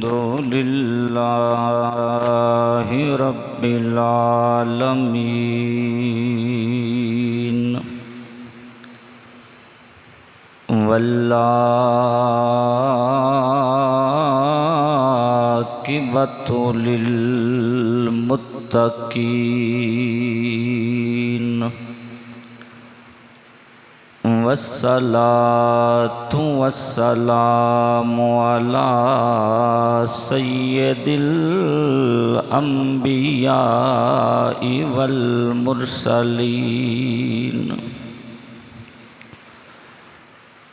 अल्हम्दुलिल्लाहि रब्बिल आलमीन वल्लाकिबतु लिल मुत्तकीन वस्सलातु वस्सलामु अला सय्यदिल अंबियाइ वल मुरसलीन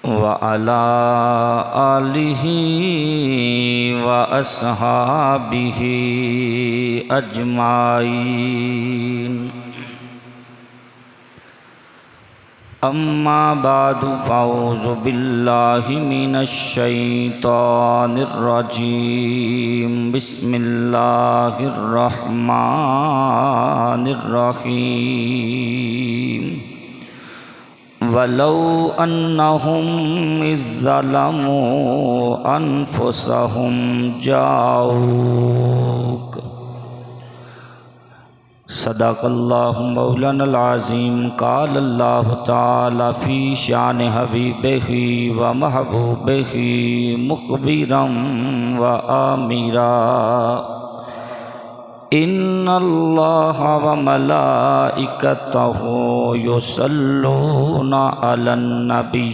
व अला आलिहि व अस्हाबिहि अजमाइन। अम्मा बादु फ़अऊज़ु बिल्लाहि मिनश शैतानिर रजीम। बिस्मिल्लाहिर रहमानिर रहीम। वलौ अन्नहुम इज़्ज़लमू अनफुसहुम जाऊक। सदक़ल्लाहु मौलानल अज़ीम। क़ाल अल्लाहु तआला फ़ी शान हबीबिही व महबूबिही मुख़बिरम व आमिरा। इन्नल्लाहा व मलाइकतहु युसल्लूना अलन नबी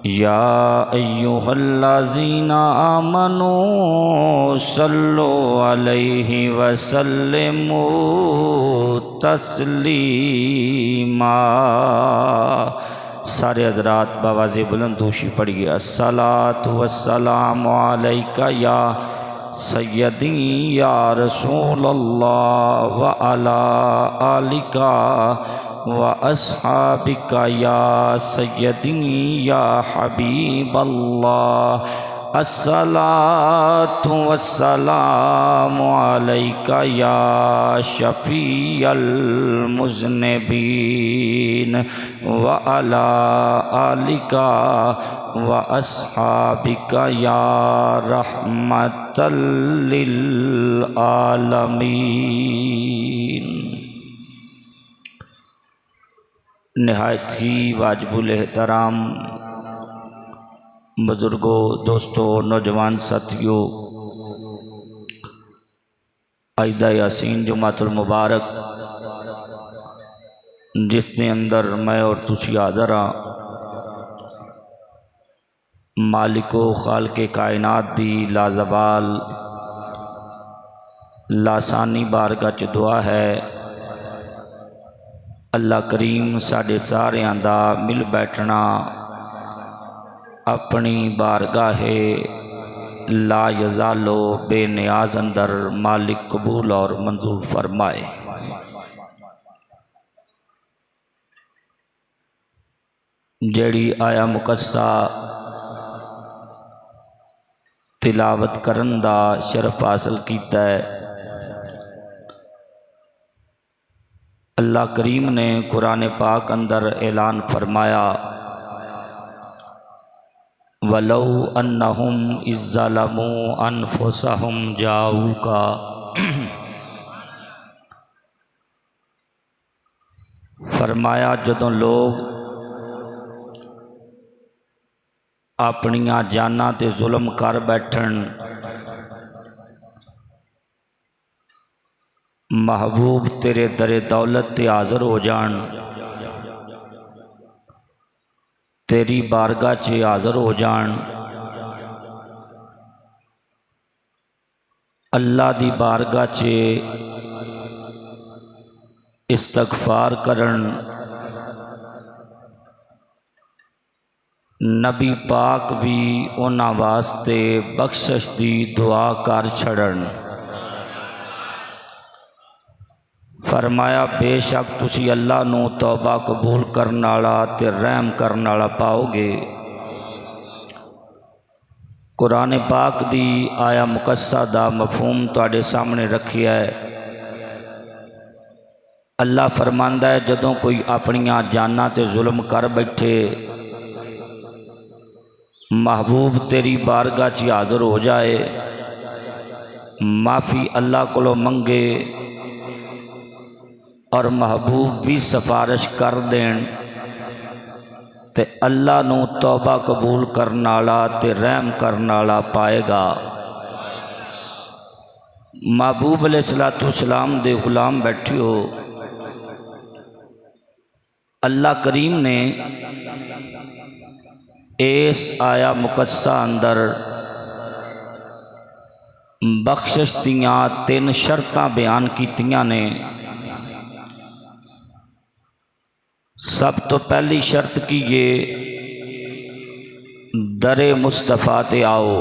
या अय्युहल्लज़ीना आमनू सल्लु अलैहि वसल्लिमू तस्लीमा। सारे हज़रात बावाज़े बुलंद होशी पढ़िए। अस्सलातु वस्सलामु अलैका या सय्यदी या रसूलल्लाह व अला आलिका व अस्हाबिका या सय्यदी या हबीबल्लाह। अस्सलातु वस्सलामु अलैका या शफ़ीअल मुज़निबीन व अला आलिका व अस्हाबिका या रहमतल लिल आलमीन। नहायत ही वाजिबुल एहतराम बुज़ुर्गों, दोस्तों, नौजवान साथियों, आइदा यासीन जुमातुल मुबारक जिसके अंदर मैं और तुसी हाज़र हाँ, मालिको खालिके कायनात दी लाजवाल लासानी बारगाह च दुआ है अल्लाह करीम साढ़े सारियां दा मिल बैठना अपनी बारगाहे ला यज़ालो बेनियाज अंदर मालिक कबूल और मंजूर फरमाए। जड़ी आया मुकस्सा तिलावत करन दा शरफ हासिल कीता है, अल्लाह करीम ने कुरान पाक अंदर ऐलान फरमाया वलौ अन्नहुम इज़्ज़लमू अनफुसहुम जाऊका। फरमाया जदों लोग अपनियां जानां ते जुल्म कर बैठन, महबूब तेरे दरे दौलत ते हाज़र हो जान, तेरी बारगाह च हाज़र हो जान, अल्लाह दी बारगाह च इस्तगफार करन, नबी पाक भी उन्हां वास्ते बख्शिश दी दुआ कर छड़न। फरमाया बेशक तुसी अल्लाह नू तौबा कबूल करने वाला ते रहम करने वाला पाओगे। कुरान पाक दी आया मुकस्सा दा मफहूम तुहाडे सामने रखिया है। अल्लाह फरमांदा है जदों कोई अपनियां जानां ते जुल्म कर बैठे महबूब तेरी बारगाह च हाज़र हो जाए, माफ़ी अल्लाह को मंगे और महबूब भी सिफारिश कर देन ते अल्लाह नू तौबा कबूल करने वाला ते रहम करने वाला पाएगा। महबूब अलैहिस्सलाम दे गुलाम बैठे हो, अल्लाह करीम ने इस आया मुकद्दसा अंदर बख्शिश दियाँ 3 शर्तां बयान कीतियां ने। सब तो पहली शर्त की ये दरे मुस्तफ़ा ते आओ।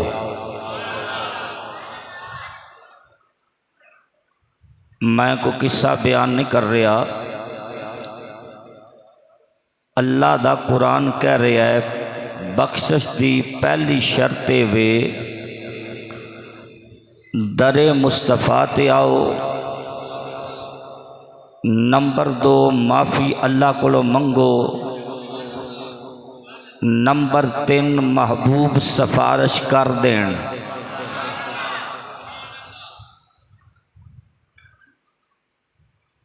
मैं को किस्सा बयान नहीं कर रहा, अल्लाह दा कुरान कह रहा है बख्शिश दी पहली शर्त वे दरे मुस्तफ़ा ते आओ। नंबर 2 माफ़ी अल्लाह को मंगो। नंबर 3 महबूब सिफारिश कर देन।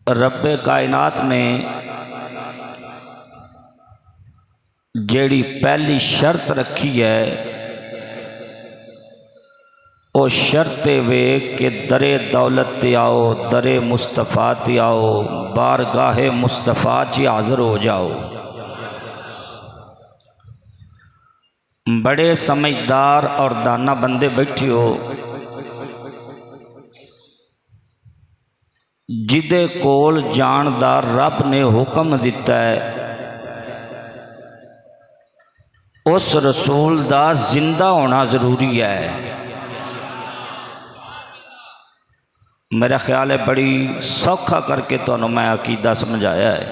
रब्बे कायनात ने जेड़ी पहली शर्त रखी है वो शर्त वे कि दरे दौलत ते आओ, दरे मुस्तफ़ा ते आओ, बारगाहे मुस्तफ़ा च हाज़र हो जाओ। बड़े समझदार और दाना बंदे बैठे हो, जिदे कोल जान दा रब ने हुक्म दिता है उस रसूल दा जिंदा होना जरूरी है। मेरा ख्याल है बड़ी सौखा करके तुहानू मैं अकीदा समझाया है।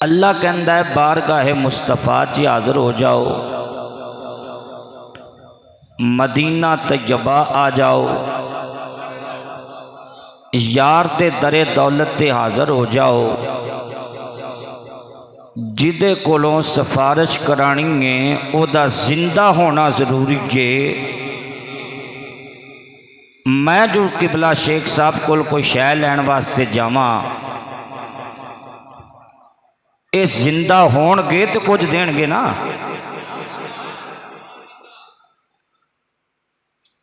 अल्लाह कहता है बारगाहे मुस्तफ़ा च हाज़र हो जाओ, मदीना तैयबा आ जाओ, यार ते दरे दौलत ते हाज़र हो जाओ, जिदे कोलों सिफारिश करानी है ओदा जिंदा होना जरूरी है। मैं जो किबला शेख साहब को कोई शै लैन वास्ते जावां, ये जिंदा होणगे तो कुछ देणगे ना,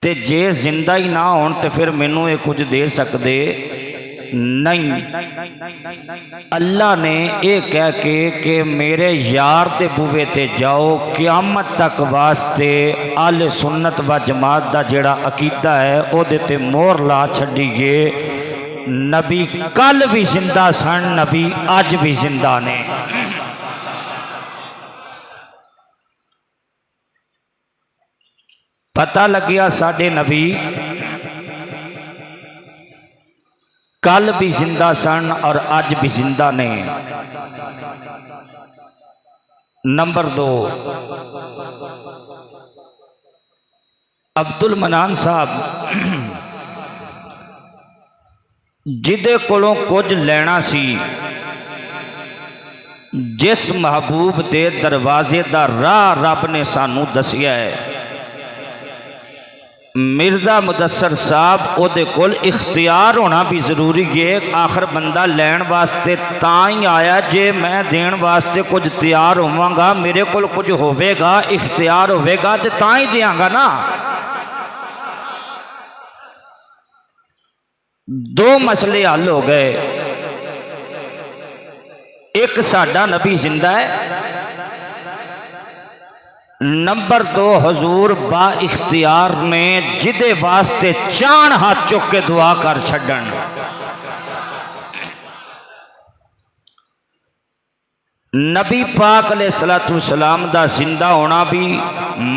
ते जे जिंदा ही ना होण तो फिर मैनू ये कुछ दे सकते नहीं। अल्लाह ने यह कह के कि मेरे यार दे बूहे ते जाओ, क़यामत तक वास्ते आले सुन्नत व जमात दा जेड़ा अकीदा है ओदे ते मोहर ला छड्डीए। नबी कल भी जिंदा सन, नबी अज भी जिंदा ने। पता लग्या साडे नबी कल भी जिंदा सन और अज भी जिंदा ने। नंबर 2 अब्दुल मनान साहब जिदे कोलों कुछ लेना सी, जिस महबूब दे दरवाजे दा राह रब ने सानू दसिया है, मिर्जा मुदस्सर साहब ओदे कोल इख्तियार होना भी जरूरी है। आखिर बंदा लैन वास्ते तां ही आया जे मैं देन वास्ते कुछ तैयार होवांगा, मेरे कोल कुछ होवेगा, इख्तियार होवेगा तो तां ही देंगा ना। 2 मसले हल हो गए, एक साडा नबी जिंदा है, नंबर 2 हजूर बा इख्तियार ने जिदे वास्ते चाण हाथ चुक के दुआ कर छड्डन। नबी पाक अलैहिस्सलाम दा जिंदा होना भी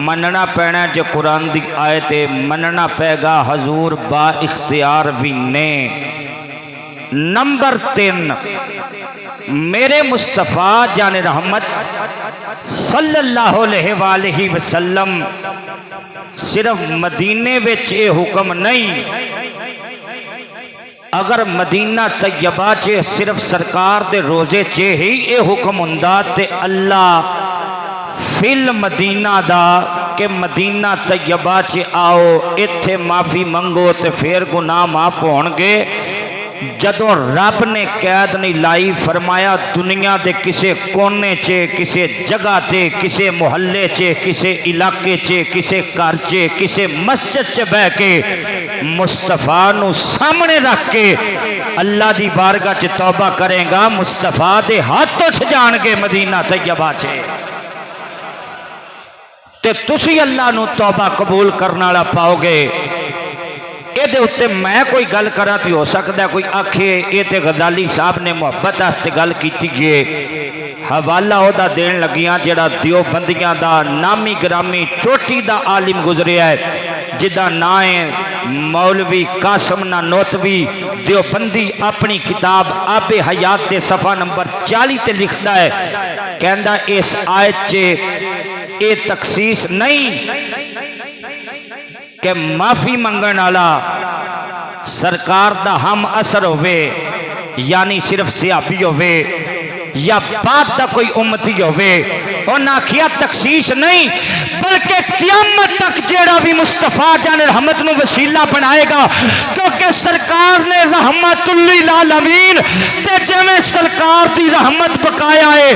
मनना पैना, जो कुरान दी आयत मनना पेगा। हजूर बा इख्तियार भी ने। नंबर 3 मेरे मुस्तफ़ा जाने रहमत सल्लल्लाहु अलैहि वसल्लम सिर्फ मदीने विच ये हुक्म नहीं, अगर मदीना तैयबा च सिर्फ सरकार दे रोजे च ही ये हुक्म हुंदा ते अल्लाह फिल मदीना दा कि मदीना तैयबा च आओ, इत्थे माफ़ी मंगो तो फिर गुनाह माफ़ होणगे। जदों रब ने कैद नहीं लाई, फरमाया दुनिया के किसी कोने च, किसी जगह ते, किसी मुहल्ले च, किसी इलाके च, किसी घर च, किसी मस्जिद च बह के मुस्तफा नू सामने रख के अल्लाह की बारगाह च तौबा करेगा, मुस्तफा दे हाथ उठ जाणगे मदीना तैयबा च। ते तुसी अल्लाह नू तौबा कबूल करने वाला पाओगे। ये उत्ते मैं कोई गल करा तो हो सकता कोई आखे ये तो गजाली साहब ने मुहब्बत वास्ते गल की है, हवाला वह देन लगिया जड़ा दियोबंदियां दा नामी ग्रामी चोटी दा आलिम गुजरिया है, जिदा ना है मौलवी कासम नानोतवी दियोबंदी। अपनी किताब आबे हयात के सफ़ा नंबर 40 ते लिखता है, कहंदा इस आयत च ये तखसीस नहीं कि माफ़ी मंगण वाला सरकार दा हम असर होवे, यानी सिर्फ सियाबी होवे या बाद दा कोई उम्मती होवे। उन्हें आखिया तखसीस नहीं, बल्कि क़यामत तक जेड़ा भी मुस्तफा जाने रहमत नू वसीला बनाएगा, क्योंकि सरकार ने रहमतुल्लिल आलमीन ते जिवें सरकार की रहमत बकाया है,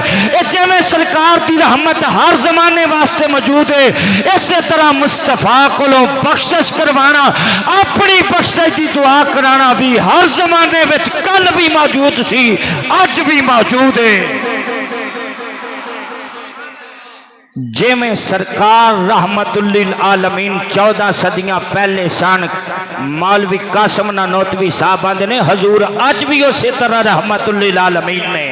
जिवें सरकार की रहमत हर जमाने वास्ते मौजूद है, इस तरह मुस्तफा कोलों बख्शिश करवाना, अपनी बख्शिश की दुआ कराना भी हर जमाने में कल भी मौजूद सी, अज भी मौजूद है। जिमें सरकार रहमतुल्लिल आलमीन 14 सदियां पहले सन, मौलवी कासम नानोतवी साहब आंदे ने हजूर अज भी उस तरह रहमतुल्लिल आलमीन ने।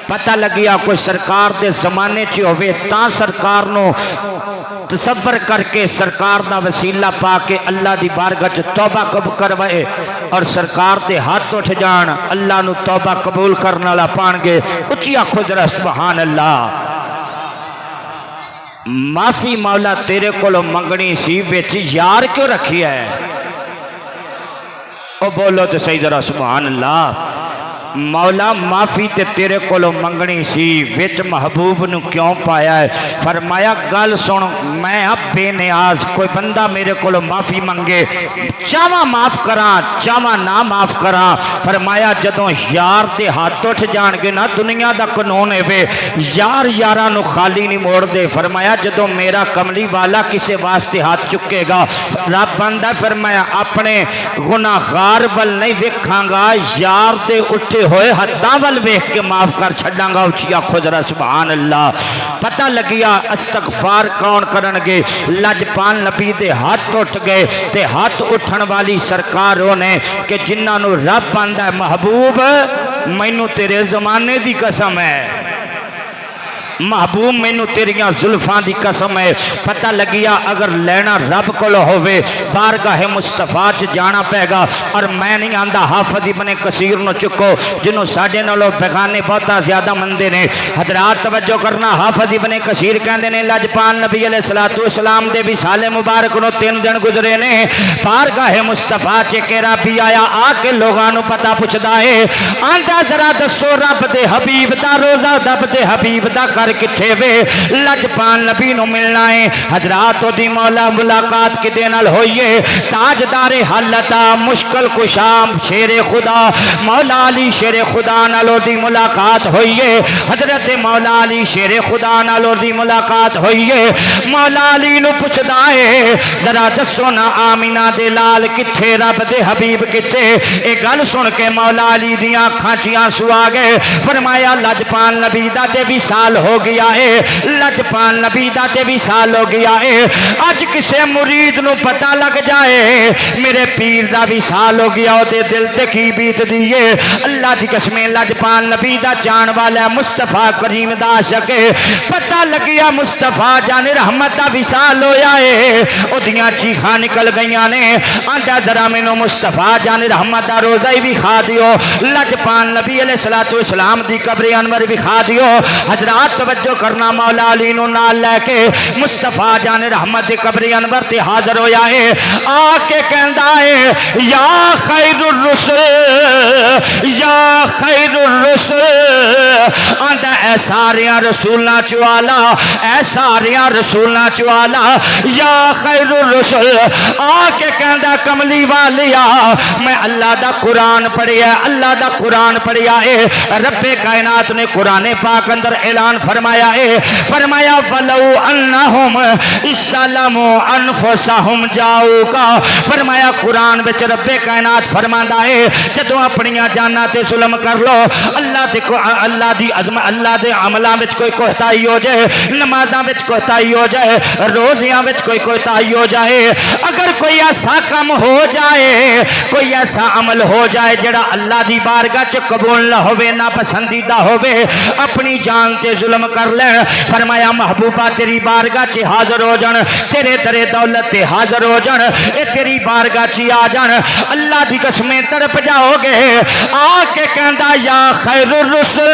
पता लगिया कोई सरकार के जमाने च होवे तां सरकार नो तसव्वुर करके सरकार का वसीला पा के अल्लाह की बारगाह च तौबा कब करवाए और सरकार के हाथ उठ जान, अल्लाह नू तौबा कबूल करने वाला पाणगे। उच्ची आखो जरा सुभान अल्लाह। माफी मौला तेरे कोलों मंगनी सी, विच यार क्यों रखी है? ओ बोलो तो सही जरा सुभान अल्लाह। मौला माफ़ी ते तेरे कोलों मंगनी सी, विच महबूब नू क्यों पाया है? फरमाया गल सुन, मैं अब बेनियाज, कोई बंदा मेरे कोलों माफ़ी मंगे, चावा माफ़ करा चावा ना माफ़ करा। फरमाया जदों यार दे हाथ उठ जाणगे ना, दुनिया दा कानून है यार यारां नू खाली नहीं मोड़दे। फरमाया जदों मेरा कमली वाला किसी वास्ते हाथ चुकेगा, रब बंदा फिर मैं अपने गुनाहगार वल नहीं वेखांगा, यार दे उठे होए हद्दां वल वेख के माफ कर छड्डांगा। उच्ची आखो जरा सुभान अल्लाह। पता लगिया इस्तगफार कौन करनगे? लजपाल नबी दे हाथ उठ गए, ते हाथ उठन वाली सरकार ने कि जिन्हां नू रब आंदा है महबूब मैनू तेरे जमाने की कसम है, महबूब मैनू तेरिया जुल्फां की कसम है। पता लगिया अगर लेना रब कोलों होवे बारगाह मुस्तफा च जाना पेगा। और मैं नहीं आंदा हाफिज इब्ने कसीर नू चुको, जिन्हों साडे नालों बेगाने बहुता ज्यादा मनदे ने। हजरात तवज्जो करना, हाफिज इब्ने कसीर कहंदे ने लजपाल नबी अलैहिस्सलातु वस्सलाम दे विसाले मुबारक नूं 3 दिन गुजरे ने। बारगाह मुस्तफा च एक राबी आया, आके लोगां नूं पता पुछदा है, आंदा जरा दसो रब दे हबीब दा रोज़ा, रब दे हबीब दा कर किथे वे? लजपाल नबी नू मिलना है। हजरात ओदी मौला मुलाकात किदे नाल होई है? ताजदारे हालता मुश्किल कुशा शेरे खुदा मौला अली शेरे खुदा नाल ओदी मुलाकात होई है। हजरत मौला अली शेरे खुदा नाल ओदी मुलाकात होई है। मौला अली नू पुछदा है, जरा दसो ना आमीना दे लाल किथे, रब दे हबीब किथे? ए गल सुन के मौला अली दियां अखां च आंसू आ गए। फरमाया लजपाल नबी दा ते विसाल हो गया है, लजपाल नबी दा ते विसाल हो गया है। अज किसे मुरीद नू पता लग जाए मेरे पीर दा विसाल हो गया, ओदे दिल ते की बीतदी है? अल्लाह दी कसम लजपाल नबी दा जान वाला मुस्तफा करीम दा आशिक है। पता लग गया मुस्तफा जाने रहमत दा विसाल होया है, ओदियां चीखां निकल गईयां ने। आंदा जरा मैनू मुस्तफा जाने रहमत दा रोज़ा ही विखा दियो, लजपाल नबी अलैहिस्सलातु वस्सलाम दी कब्र अनवर विखा दियो। हजरात तवज्जो करना मौला अली नू नाल लैके मुस्तफा जान रहमत दी कबरी अनवर ते हाजिर होया है। आके कहंदा है या खैरुर रुsul या खैरुर रुsul आंदा ऐ सारियां रसूलां चो आला ऐ सारियां रसूलां चो आला या खैरुर रुsul। आके कहंदा कमली वालिया मैं अल्लाह दा कुरान पढ़िया अल्लाह दा कुरान पढ़िया है। रब्बे कायनात ने कुरान पाक अंदर ऐलान फरमाया है फरमाया वलौ अन्नहुम इस्सलामु अनफुसहुम जाऊका। फरमाया कुरान विच रब्बे कायनात फरमांदा है जदों अपनियां जानां ते जुल्म कर लो अल्लाह दे अल्लाह दे अमलां विच कोई कोताही हो जाए नमाज़ां विच कोताही हो जाए रोज़ियां विच कोई कोताही हो जाए अगर कोई ऐसा काम हो जाए कोई ऐसा अमल हो जाए जेड़ा अल्लाह दी बारगाह च कबूल न होवे ना पसंदीदा होवे अपनी जान ते जुल्म कर लैन। फरमाया महबूबा तेरी बारगाह च हाजिर हो जान तेरे दरे दौलत ते हाजिर हो जान ए तेरी बारगाह च आ जान अल्लाह दी कसमें तड़प जाओगे। आके कहंदा या खैरुर रुsul।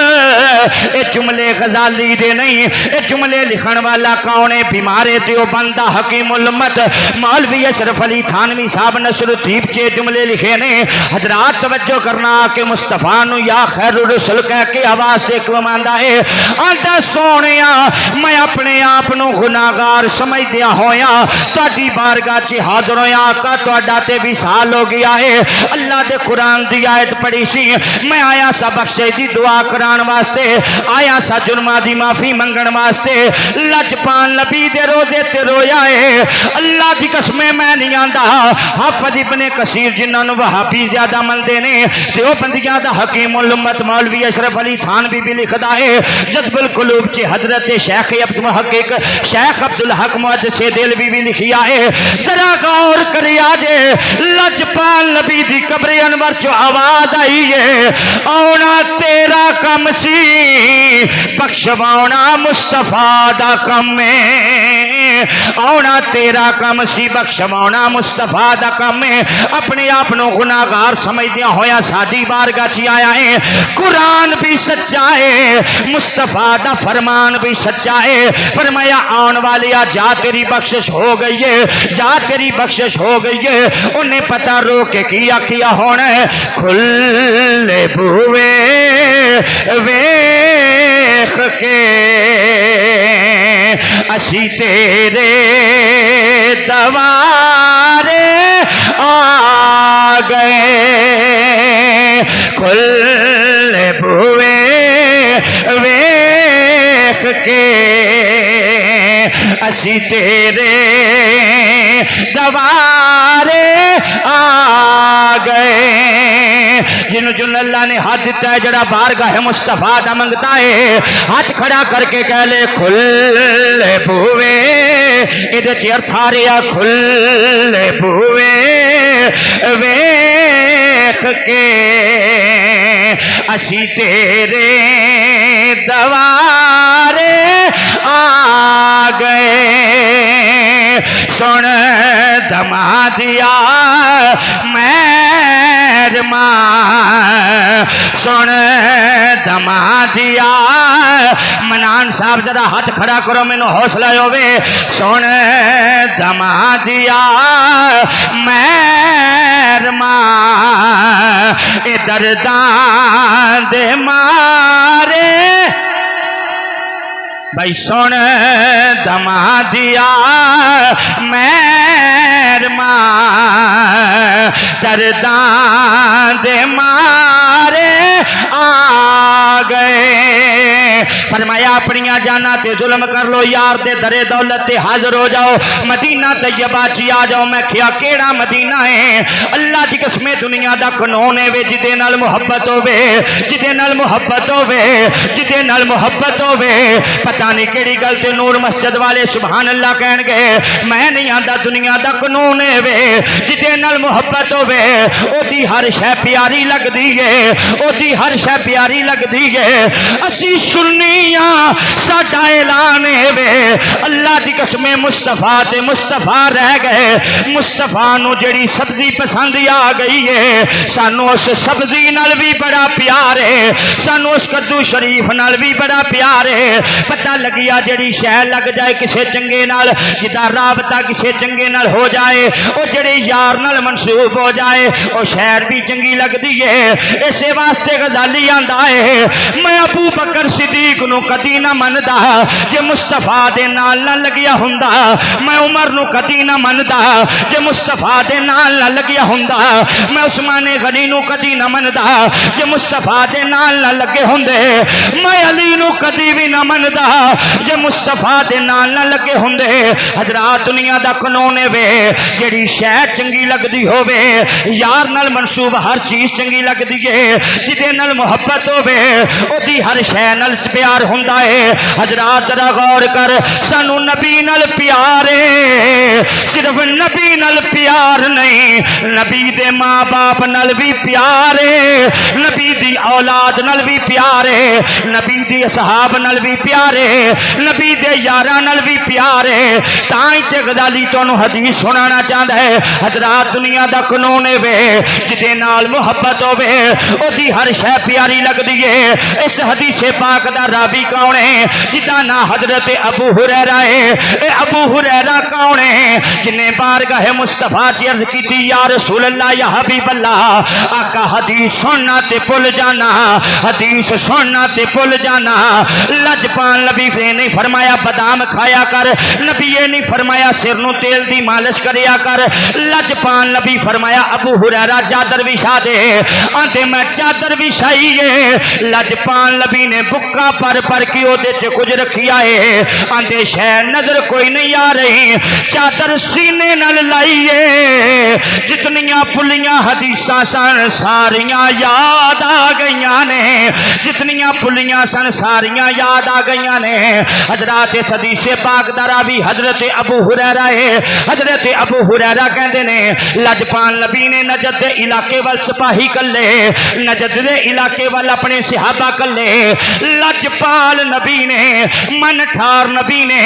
ए जुमले गजाली दे नहीं ए जुमले लिखण वाला कौन है बीमारे देवबंद हकीमुल उम्मत मौलवी अशरफ अली थानवी साहब नसरुद्दीन चे जुमले लिखे ने। हजरात तवज्जो करना कि मुस्तफा नु या खैरुर रुsul कह के आवाज से कमांदा है आंदा सोनिया मैं अपने आप नु गुनाहगार समझदिया होया तुहाडी बारगाह च हाजिर होया आका तुहाडा ते विसाल हो गया है। अल्लाह दे कुरान दी आयत पढ़ी सी मैं आया सा बख्शे दी दुआ कराने वास्ते आया सा जुर्मां दी माफी मंगण वास्ते लजपाल नबी दे रोजे ते रोया है। अल्लाह दी कसमें मैं नहीं आंदा हाफिज इब्ने कसीर जिन्हां नु वहाबी ज्यादा मनदे ने देवबंदियां दा हकीमुल उम्मत मौलवी अशरफ अली थानवी भी लिखदा है जज्बुल कुलूब च हजरत शेख अब्दुल मुहक्किक शेख अब्दुल हक मुहद्दिस दिलवी भी लिखिया है। जरा गौर करिया जे लजपाल नबी दी कब्र अनवर चो आवाज आई है औना तेरा कम सी बख्शवाना मुस्तफा दा कम है औना तेरा कम सी बख्शवाना मुस्तफा दा कम है। अपने आप नु गुनाहगार समझदिया होया साडी बारगाह च आया है। कुरान भी सच्चा है मुस्तफा दा फरमान भी सच्चा है। फरमाया आने वाली जा तेरी बख्शिश हो गई है जा तेरी बख्शिश हो गई है। उन्हें पता रो के किया किया होना है खुले बुए वेख के असी तेरे दवारे आ गए खुले बुए वेख के असी तेरे दवारे आ गए। जिन्हों जुन अल्लाह ने हाथ दिता है जरा बारगाह है मुस्तफा दा मंगता है हाथ खड़ा करके कह ले खुले बुए इहदे च अर्थ आ रहा खुले बुए वेख के असी तेरे दवारे आ गए। सुन दमादिया मेहरमा सुन दमादिया मनान साहब जरा हाथ खड़ा करो मैनू हौसला होवे। सुन दमादिया मेहरमा ए दर्दां दे मारे भाई सुन दमादिया मेहरमा दर्दां दे मारे आ गए। फरमाया अपनिया जाना ते जुल्म कर लो यार दे दरे दौलत ते हाजिर हो जाओ मदीना तैयबा च आ जाओ। मैं क्या केड़ा मदीना है अल्लाह दी कसमें दुनिया दा कानून है वे जिदे नाल मुहब्बत होवे जिदे नाल मुहब्बत होवे जिदे नाल मुहब्बत होवे पता नहीं केड़ी गल ते नूर मस्जिद वाले सुभान अल्लाह कहणगे मैं नहीं आंदा दुनिया दा कानून है वे जिदे नाल मुहब्बत होवे ओदी हर शै प्यारी लगदी है ओदी हर शै प्यारी लगदी है। असी सुन्नी दुनिया साडा ऐलान है वे अल्लाह दी कसम मुस्तफा ते मुस्तफा रह गए मुस्तफा नू जड़ी सब्जी पसंद आ गई है सानू उस सब्जी नाल भी बड़ा प्यार है सानू उस कद्दू शरीफ नाल भी बड़ा प्यार है पता लगिया जड़ी शह लग जाए किसे चंगे नाल जिदा राबता किसे चंगे नाल हो जाए वो जड़े यार नाल मनसूब हो जाए वो शहर भी चंगी लगती है इसे वास्ते गजाली आंदा है मैं अबू बकर सिद्दीक नू कदी ना मनदा जे मुस्तफा दे नाल ना लगिया हुंदा मैं उमर नू कदी ना मनदा जे मुस्तफा दे नाल ना लगिया हुंदा मैं उस्मान गनी नू कदी ना मनदा जे मुस्तफा दे नाल ना लगे हुंदे मैं अली नू कदी भी ना मनदा जे मुस्तफा दे नाल ना लगे हुंदे हजरात दुनिया दा कानून है वे जेड़ी शह चंगी लगदी होवे यार नाल मनसूब हर चीज चंगी लगदी है जिदे नाल मुहब्बत होवे ओदी हर शह नाल प्यार हुंदा है हजरात जरा गौर कर सानू नबी नाल प्यार है सिर्फ नबी नाल प्यार नहीं नबी दे मां बाप नाल भी प्यार है नबी दी औलाद नाल भी प्यार है नबी दी असहाब नाल भी प्यार है नबी दे यारां नाल भी प्यार है ताई ते गजाली तुहानू हदीस सुनाना चाहता है हजरात दुनिया दा कानून है वे जिदे नाल मुहब्बत होवे ओदी हर शह प्यारी लगदी है इस हदीस पाक दा रावी कौन है जिदा ना हजरत अबू हुरैरा है ए अबू हुरैरा कौन है जिन्हें बारगाह मुस्तफा च अर्ज कीती या रसूल अल्लाह या हबीब अल्लाह आका हदीस सुनना ते भुल जाना हदीस सुनना ते भुल जाना लजपान नबी ने नहीं फरमाया बादाम खाया कर नबी ये नहीं फरमाया सिर नू तेल दी मालिश करिया कर लजपान नबी फरमाया अबू हुरैरा चादर बिछा दे आंते मैं चादर बिछाई है लजपान नबी ने बुक्का पर के ओदे च कुछ रखिया है आंते शह नजर कोई नहीं आ रही चादर सीने नाल लाइए जितनियां पुलियां हदीसां सन सारियां याद आ गईयां ने जितनियां पुलियां सन सारियां याद आ गईयां ने हजरात हदीस पाक दा रावी हजरत अबू हुरैरा है हजरत अबू हुरैरा कहते ने लजपान नबी ने नजद दे इलाके वाल सिपाही कल्ले नजद दे इलाके वाल अपने सहाबा कल्ले लजपाल नबी ने मन ठार नबी ने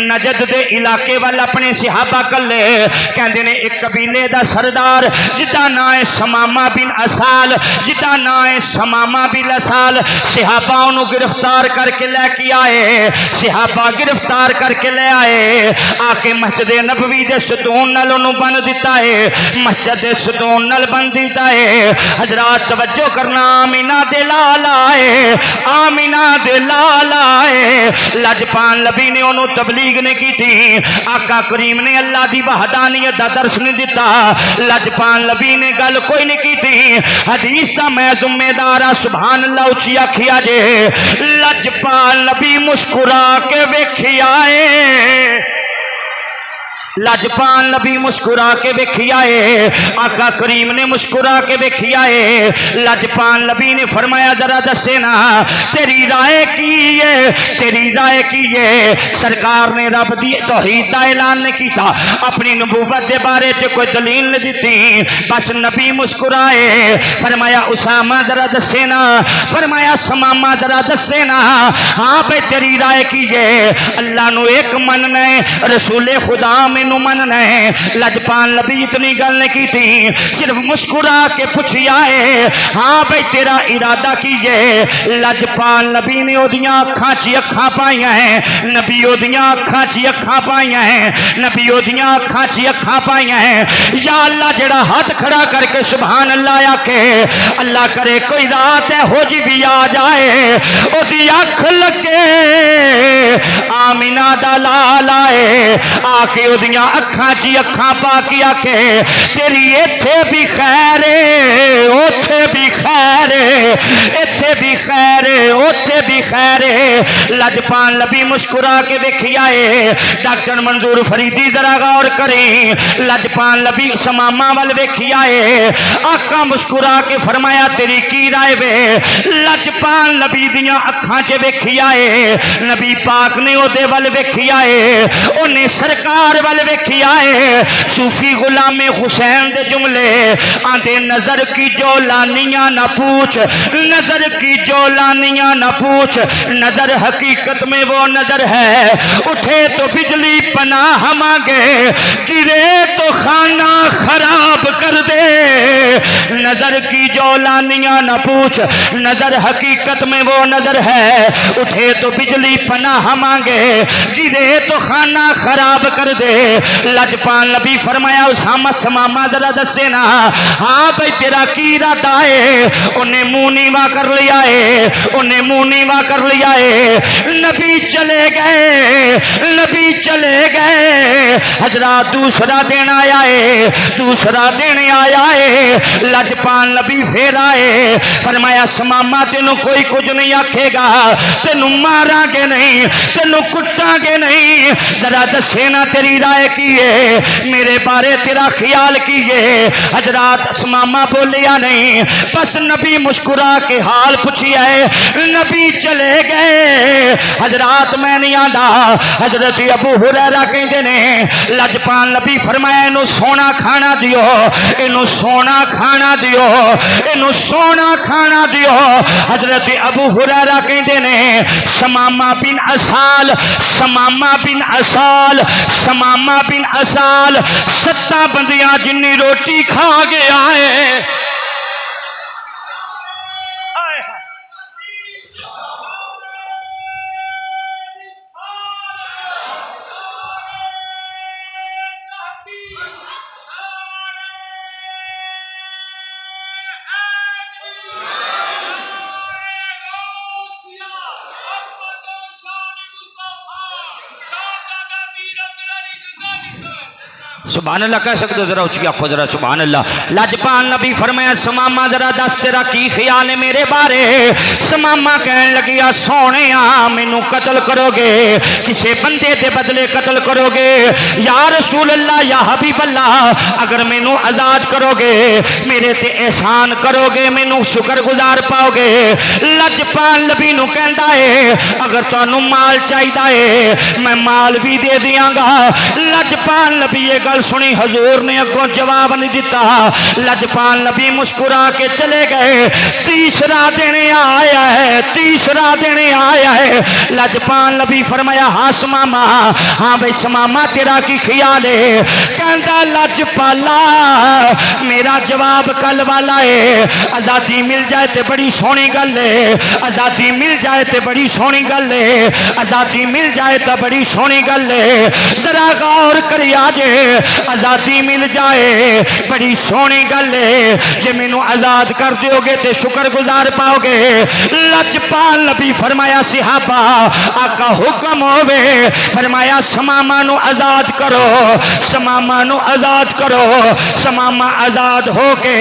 नजद दे इलाके वाल अपने सहाबा कल्ले कहते ने एक कबीले दा सरदार जिदा ना है समामा बिन असाल जिदा ना है समामा बिन असाल सहाबा उन्होंने गिरफ्तार करके लेके आए सहाबा गिरफ्तार करके ले आए आके मस्जिद नबवी दे सतून नाल उन्होंने बन दिता है मस्जिद दे सतून नाल बन दिता है हजरात तवज्जो करना आमीना दे लाल आए आमीना दे लाल आए लजपान नबी ने उन्होंने तबलीग ने की थी आका करीम ने अल्लाह दी वहदानियत दा दर्श नहीं दिता लजपान नबी ने गल कोई नहीं की थी हदीस का मैं जिम्मेदार आ सुभान अल्लाह उची आखिया जे लजपाल नबी मुस्कुरा के वेखिया लजपाल नबी मुस्कुरा के वेखिया है आका करीम ने मुस्कुरा के वेखिया है लजपाल नबी ने फरमाया जरा दसे ना तेरी राय की है तेरी राय की है सरकार ने रब दी तौहीद दा ऐलान नहीं किया अपनी नबूवत के बारे च कोई दलील नहीं दी बस नबी मुस्कुराए फरमाया उसामा जरा दसे ना फरमाया समामा जरा दसे ना हाँ भाई तेरी राय की है अल्लाह नू एक मनना है रसूले खुदा मैनू मनना है लजपाल नबी इतनी गल नहीं की थी सिर्फ मुस्कुरा के पूछिया है हाँ भाई तेरा इरादा की है लजपाल नबी ने ओदियां अखां च अखां पाईयां है नबी ओदियां अखां च अखां पाईयां है नबी ओदियां अखां च अखां पाईयां है या अल्लाह जेड़ा हाथ खड़ा करके सुभान अल्लाह आके अल्लाह करे कोई रात है हो जी भी आ जाए ओदी अख लगे आमीना दा लाल आए आके ओदियां अखां च अखां पा के आके तेरी इत्थे भी खैर ओथे भी खैर इत्थे भी खैर ओथे भी खैर लजपाल नबी मुस्कुरा के देखिया है डॉक्टर मंजूर फरीदी जरा गौर करें लजपाल नबी समामा वाल वेखिया है आका मुस्कुरा के फरमाया तेरी की राय वे लजपाल नबी दियां अखां च वेखिया है नबी पाक ने ओदे वाल वेखिया है ओने सरकार वाल नाल वेखी आए सूफी गुलामे हुसैन दे जुमले आंदे नजर की जो लानियां ना पूछ, नजर की जो लानियां ना पूछ, नजर हकीकत में वो नजर है। उठे तो बिजली पनाह मांगे, गिरे तो खाना खराब कर दे। नजर की जो लानियां ना पूछ, नजर हकीकत में वो नजर है। उठे तो बिजली पनाह मांगे, गिरे तो खाना खराब कर दे। लजपाल नबी फरमाया उसामा समामा जरा दसे ना, हाँ भाई तेरा की इरादा है। उन्हें मुंह नीवा कर लिया है, उन्हें मुंह नीवा कर लिया है। नबी चले गए, नबी चले गए। हजरा दूसरा दिन आया है, दूसरा दिन आया है। लजपाल नबी फिर आए, फरमाया समामा तेनों कोई कुछ नहीं आखेगा, तेनों मारांगे नहीं, तेनों कुटांगे नहीं। जरा दसे ना तेरी राय की है, मेरे बारे तेरा ख्याल की है। हजरात समामा बोलिया नहीं, बस नबी मुस्कुरा के हाल पूछिया है। नबी चले गए। हजरात मैं नहीं आंदा। हजरत अबू हुरैरा कहते ने लजपाल नबी फरमाया इनू सोना खाना दियो, इनू सोना खाना दियो, इनू सोना खाना दियो। हजरत अबू हुरैरा कहते ने समामा बिन असाल, समामा बिन असाल, समामा बिन असाल 7 बंदियां जिन्नी रोटी खा गया है। सुभान अल्लाह कह सकते हो, जरा उची आखो जरा सुभान अल्लाह। लजपाल नबी फरमाया समामा जरा दस तेरा की ख्याल है मेरे बारे। समामा कहन लगिया सोने मैनू कत्ल करोगे, किसी बंदे के बदले कत्ल करोगे? या रसूल अल्लाह या हबीब अल्लाह अगर मैनू आजाद करोगे, मेरे ते एहसान करोगे, मैनू शुक्रगुजार पाओगे। लजपाल नबी नू कहंदा है अगर तुहानू माल चाहिदा है मैं माल भी दे दियांगा। लजपाल नबी ये गल सुनी, हजूर ने अगों जवाब नहीं दिता। लजपाल नबी मुस्कुरा के चले गए। तीसरा दिन आया है, तीसरा दिन आया है। लजपाल नबी फरमाया हाँ समामा, हाँ भाई समामा तेरा की ख्याल है? कहता लजपाला मेरा जवाब कल वाला है। आजादी मिल जाए तो बड़ी सोहनी गल है, आजादी मिल जाए तो बड़ी सोहनी गल है, आजादी मिल जाए तो बड़ी सोहनी गल है। जरा गौर करिए जे आजादी मिल जाए बड़ी सोहनी गल है। जे मैनू आजाद कर दोगे तो शुक्रगुजार पाओगे। लजपाल नबी फरमाया सिहाबा आका हुक्म होवे, फरमाया समामा नू आजाद करो, समामा नू आजाद करो। समामा आजाद हो के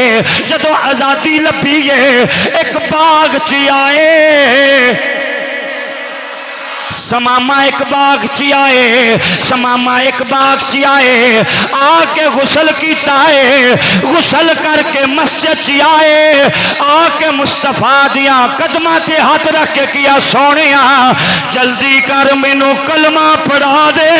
जदों आजादी लभी है एक बाग च आए। समामा एक बाग च आए, समामा एक बाग च आए, आके गुसल कीता है। गुसल करके मस्जिद च आए, आके मुस्तफा दिया कदमां ते हाथ रख के किया सोने जल्दी कर मैनू कलमा पढ़ा दे।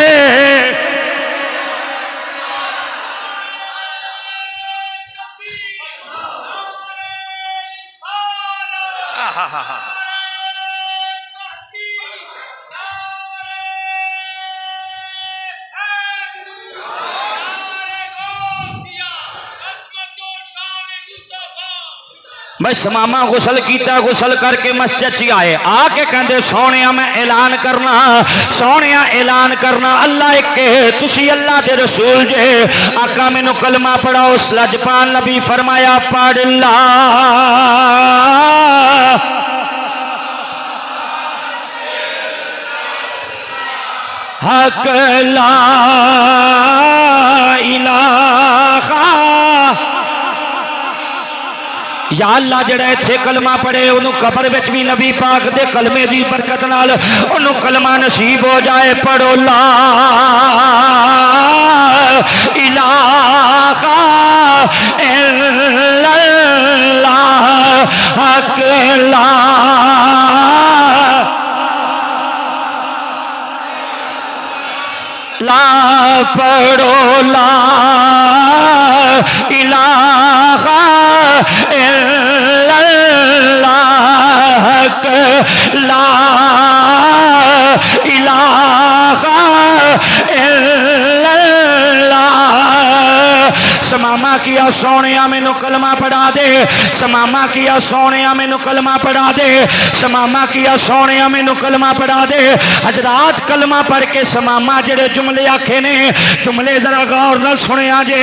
भाई समामा गुसल किया, गुसल करके मस्जिद च आए, आके कहते सोने मैं ऐलान करना, सोने ऐलान करना अल्लाह एक तुसी अल्लाह के रसूल जे। आका मैनू कलमा पढ़ाओ। लजपाल नबी फरमाया पढ़ ला हक ला इलाहा। या अल्लाह जड़ा इत्थे कलमा पढ़े उन्होंने कबर विच भी नबी पाक दे कलमे की बरकत नाल उन्होंने कलमा नसीब हो जाए। पढ़ो ला इलाहा इल्लल्लाह हक ला ला पढ़ो ला इलाहा इल्लल्लाह, ला इलाहा इल्लल्लाह। समामा किया सोनिया मैनू कलमा पढ़ा दे, समामा किया सोनिया मैनू कलमा पढ़ा दे, समामा किया सोनिया मैनू कलमा पढ़ा दे। हजरात कलमा पढ़ के समामा जेड़े जुमले आखे ने, जुमले जरा गौर नाल सुनिया जे।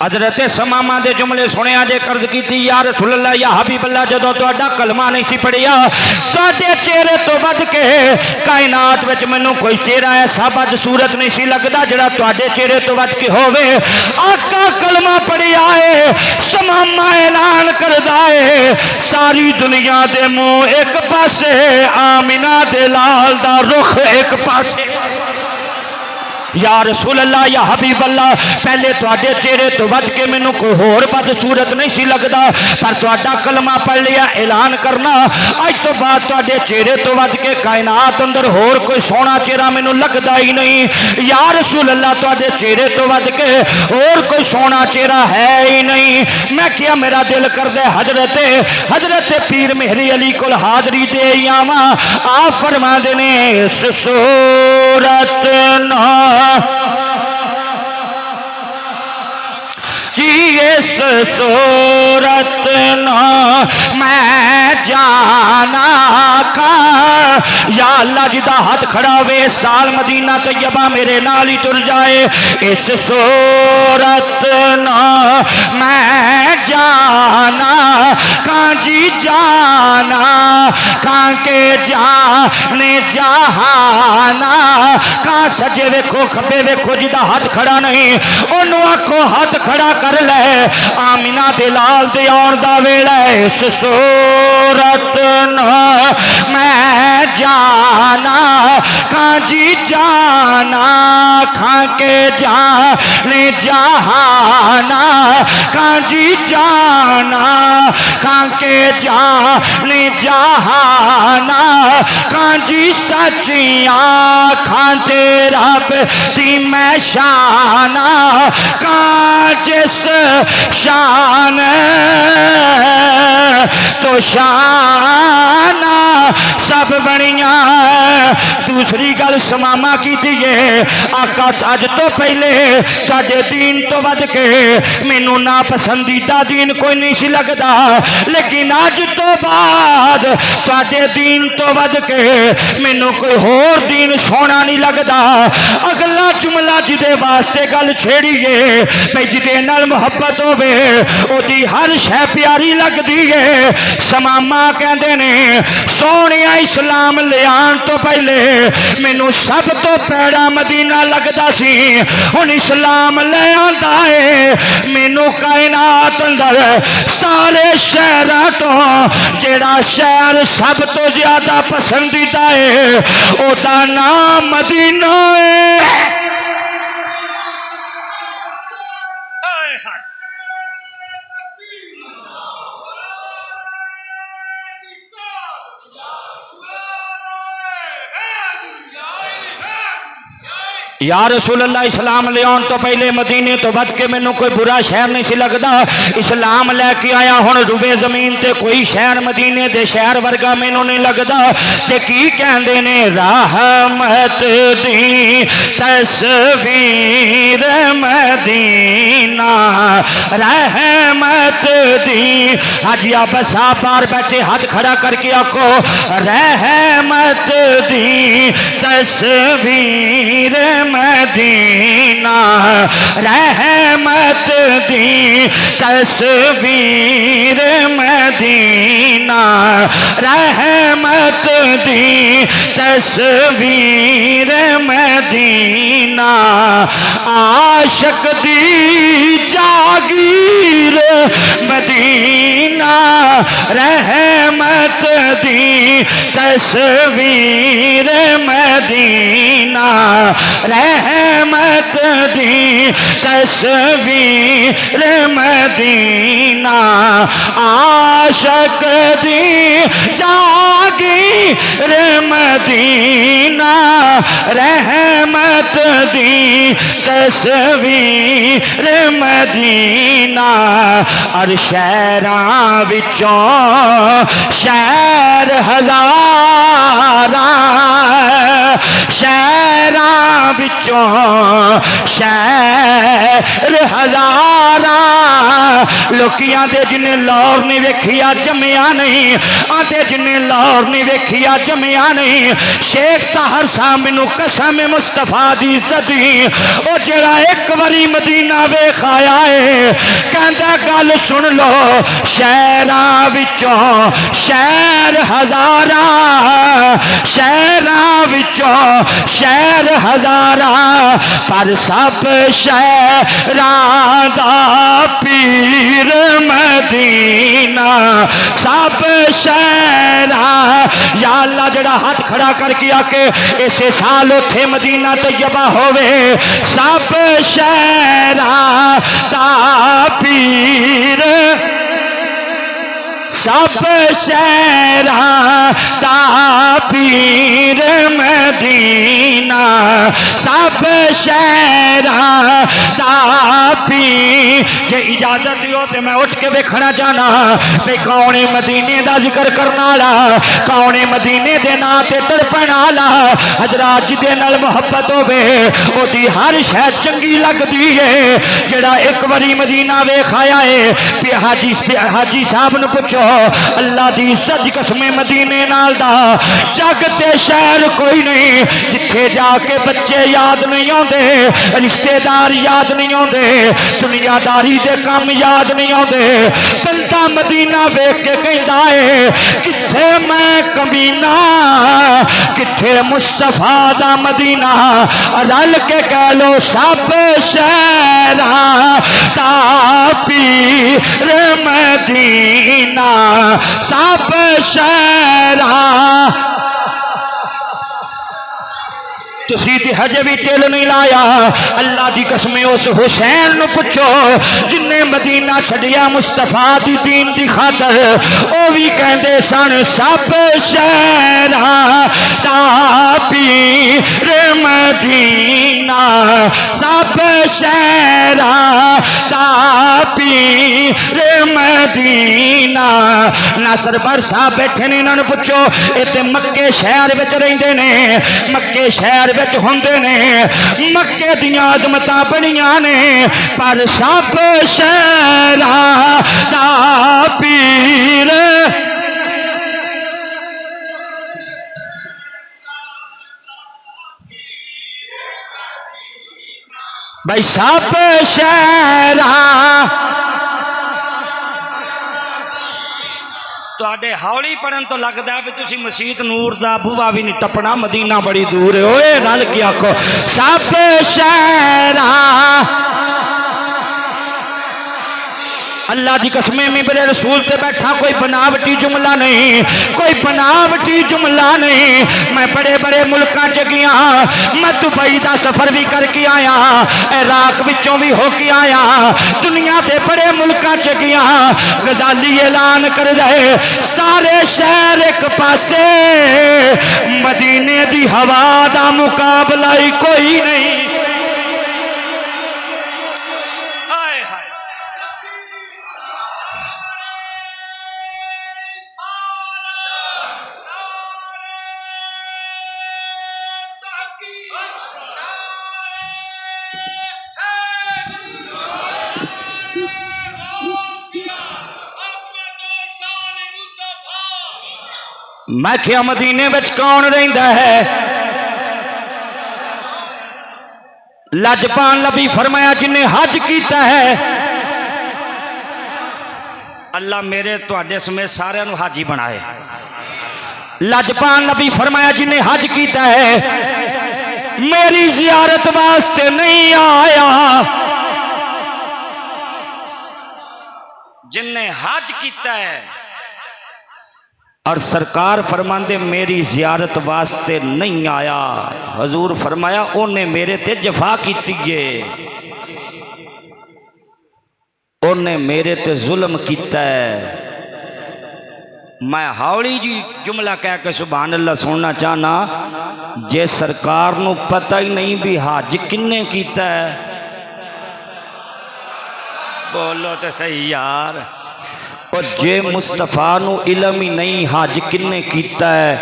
हजरत समामा दे जुमले सुने जे कर्ज की या रसूल अल्लाह या हबीब अल्लाह, जदों तुहाडा कलमा नहीं सी पढ़िया तुहाडे चेहरे तो बद के कायनात विच मैनूं कोई चेहरा ऐसा बद सूरत नहीं सी लगदा जिहड़ा तुहाडे चेहरे तो बद के होवे। आका कलमा पढ़िया है, समामा ऐलान करदा है, सारी दुनिया दे मुंह एक पासे, आमिना दे लाल दा रुख एक पासे। या रसूल अल्लाह या हबीब अल्लाह, पहले तुहाडे चेहरे तो बच के मैनू कोई होर बद सूरत नहीं सी लगदा, पर तुहाडा कलमा पढ़ लिया ऐलान करना अज तो बाद तुहाडे चेहरे तो बच के कायनात अंदर होर कोई सोहना चेहरा मैनू लगदा ही नहीं। या रसूल अल्लाह तुहाडे चेहरे तो बच के होर कोई सोहना चेहरा है ही नहीं। मैं क्या मेरा दिल करदा हजरत पीर मेहरी अली कोल हाजरी दे आवां। आप फरमांदे ने इस सूरत ना इस सूरत ना मैं जाना का। या अल्लाह जिदा हाथ खड़ा वे साल मदीना तैयबा मेरे नाल ही तुर जाए। इस सूरत ना मैं जाना का जी, जाना का के जाने जहाना का। सजे वेखो खबे वेखो जिदा हाथ खड़ा नहीं ओनू आखो हाथ खड़ा कर ले, आमिना दे लाल दे आउण दा वेला। इस सूरत ना मैं जाना का जी, जाना खा के जाने जहाना का जी, जाना खा के जाने जहाना का जी। सचिया खाते रब दी मैं शाना का, जिस शान तो शाना सब बनिया। दूसरी गल समामा की दिए आका अज तो पहले तुहाडे दीन तो वध के मैनू ना पसंदीदा दीन कोई नहीं सी लगदा, लेकिन अज तो बाद तुहाडे दीन तो वध के मैनू कोई होर दीन सोहना नहीं लगदा। अगला जुमला जिदे वास्ते गल छेड़ीए भाई जिदे नाल मुहब्बत होवे ओदी हर शै प्यारी लगदी है। समामा कहंदे ने सोहणिया इस्लाम लियान तो पहले मैनू सब तो पैड़ा मदीना लगदा सी, हुण इस्लाम ले आंदा है मैनू कायनात अंदर सारे शहरां तो जेड़ा शहर सब तो ज्यादा पसंदीदा है ओदा नाम मदीना है। या रसूल अल्लाह इस्लाम ले आउण तो पहले मदीने तो बद के मैनू कोई बुरा शहर नहीं सी लगदा। इस्लाम लैके आया हुण रुबे जमीन ते कोई शहर मदीने दे शहर वर्गा मैनू नहीं लगदा। ते की कहंदे ने रहमत दी तस्वीर मदीना, रहमत दी। हाजी आप साहब बाहर बैठे हाथ खड़ा करके आखो रहमत दी तस्वीर मदीना, रहमत दी तस्वीर मदीना, रहमत दी तस्वीर मदीना। आशिक दी जागीर मदीना मदीना रहमत दी तस्वीर मदीना रहमत दी तस्वीर मदीना आशक दी जागीर मदीना रहमत दी तस्वीर मदीना और शहरां विचों शहर हज़ारा शहरां विचों शहर हज़ारा लोकियां दे जिन्हें लाहौर नहीं वेखिया जमिया नहीं आते जिन्हें लाहौर नहीं वेखिया जमिया नहीं शेख ताहर साहब मैनू कसम मुस्तफा दी सदी ओ जरा एक बारी मदीना वेख आया है कहंदा गल सुन लो शहरां विचों शहर हज़ारा शहरां विचों शहर हज़ारा पर सब शहरां दा पीर मदीना सब शहरां या अल्लाह जड़ा हाथ खड़ा करके आके इसे साल उथे मदीना तैयबा होवे सब शहरां दा पीर सब शहरां दा पीर मदीना सब शहरां दा पीर जे इजाजत दियो तो मैं उठ के वेखना चाहना भाई कौन है मदीने का जिक्र करने वाला कौन है मदीने के नां ते तड़पण वाला हजरात जिदे नाल मुहब्बत होवे ओदी हर शह चंगी लगदी है जेड़ा एक बारी मदीना वेख आया है हाजी साहब ने पूछो अल्लाह दी इज्जत दी कसम मदीने नाल दा जग ते शहर कोई नहीं जिथे जाके बच्चे याद नहीं आते रिश्तेदार याद नहीं आते दुनियादारी दे काम याद नहीं आते बंदा मदीना वेख के कहता है किथे मैं कमीना किथे मुस्तफा दा मदीना रल के कह लो सब शहरां दा पीर मदीना सब शहरां तुसी ते हजे भी दिल नहीं लाया अल्लाह दी कसम उस हुसैन नु पूछो जिन्हें मदीना छड़िया मुस्तफा दी दीन दी खातर ओ भी कहंदे सन सब शहरां दा पीर मदीना सब शहरां दा पीर मदीना नासर बर साहब बैठे ने इन्हां नु पूछो इत्थे मक्के शहर विच रहिंदे ने मक्के शहर होंदे ने मक्के दियां अजमतां बड़ियां ने पर सब शहरां दा पीर भाई सब शहरां तुहाडे हौली पढ़न तो लगता है भी तुसी मसीत नूर दा बूहा भी नहीं टपना मदीना बड़ी दूर है ओए रल के आखो सब शहरां अल्लाह की कसमें मिंबरे रसूल से बैठा कोई बनावटी जुमला नहीं कोई बनावटी जुमला नहीं मैं बड़े बड़े मुल्कों च गया मैं दुबई का सफर भी करके आया इराक विचों भी होके आया दुनिया के बड़े मुल्कों च गया गजाली ऐलान कर रहे सारे शहर एक पासे मदीने की हवा का मुकाबला ही कोई नहीं मैं क्या मदीने में कौन रहिंदा है लजपान नबी फरमाया जिन्हें हज किया है अल्लाह मेरे तुहाडे समेत सारिਆਂ ਨੂੰ हाजी बनाए लजपान नबी फरमाया जिन्हें हज किया है मेरी जियारत वास्ते नहीं आया जिन्हें हज किया है और सरकार फरमाते मेरी जियारत वास्ते नहीं आया, हजूर फरमाया उन्हें मेरे ते जफा की है, उन्हें मेरे ते जुल्म किया है। मैं हौली जी जुमला कह के सुभान अल्लाह सुनना चाहना, जे सरकार नू पता ही नहीं भी हज किन्ने कीता है, बोलो तो सही यार। और जे मुस्तफा नू इलम ही नहीं हज किन्ने कीता है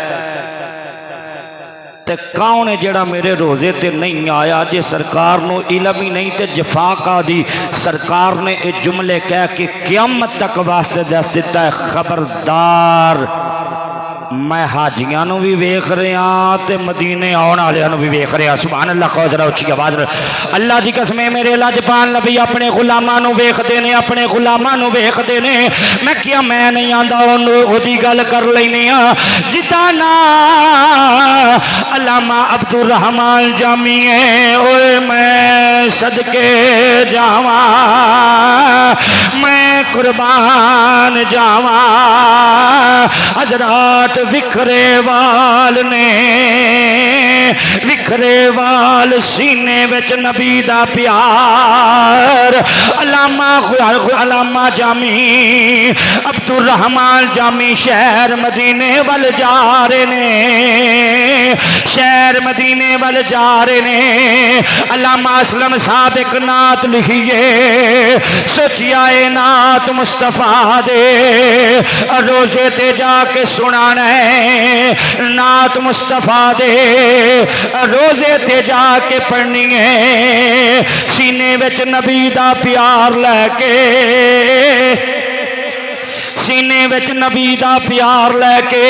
ते कौन है जेड़ा मेरे रोजे ते नहीं आया। जे सरकार नू इलम ही नहीं ते जफा का दी सरकार ने ये जुमले कह के क़यामत तक वास्ते दस दिता है, खबरदार मैं हाजियां नू भी वेख रहा ते मदीने आने वाले भी वेख रहा। सुभान अल्लाह, कहो जरा उच्ची आवाज। अल्लाह की कसम मेरे लाजपाल नबी अपने गुलामां नू वेखदे ने, अपने गुलामां नू वेखदे ने। मैं क्या मैं नहीं आंदा ओदी गल कर लैने आ जिदा ना अल्लामा अब्दुल रहमान जामी है। ओए मैं सदके जावा, मैं कुर्बान जावा, हजरात विखरे वाल ने, विखरे वाल सीने विच नबी दा प्यार। अलामा जामी अब्दुल रहमान जामी शहर मदीने वल जा रहे ने, शहर मदीने वल जा रहे ने। अलामा असलम साहब एक नात लिखिए, सोचिया ए नात मुस्तफा दे रोजे ते जाके सुनाना है, नात मुस्तफा दे रोजे ते जाके पढ़नी है, सीने विच नबी दा प्यार लैके, सीने विच नबी दा प्यार लैके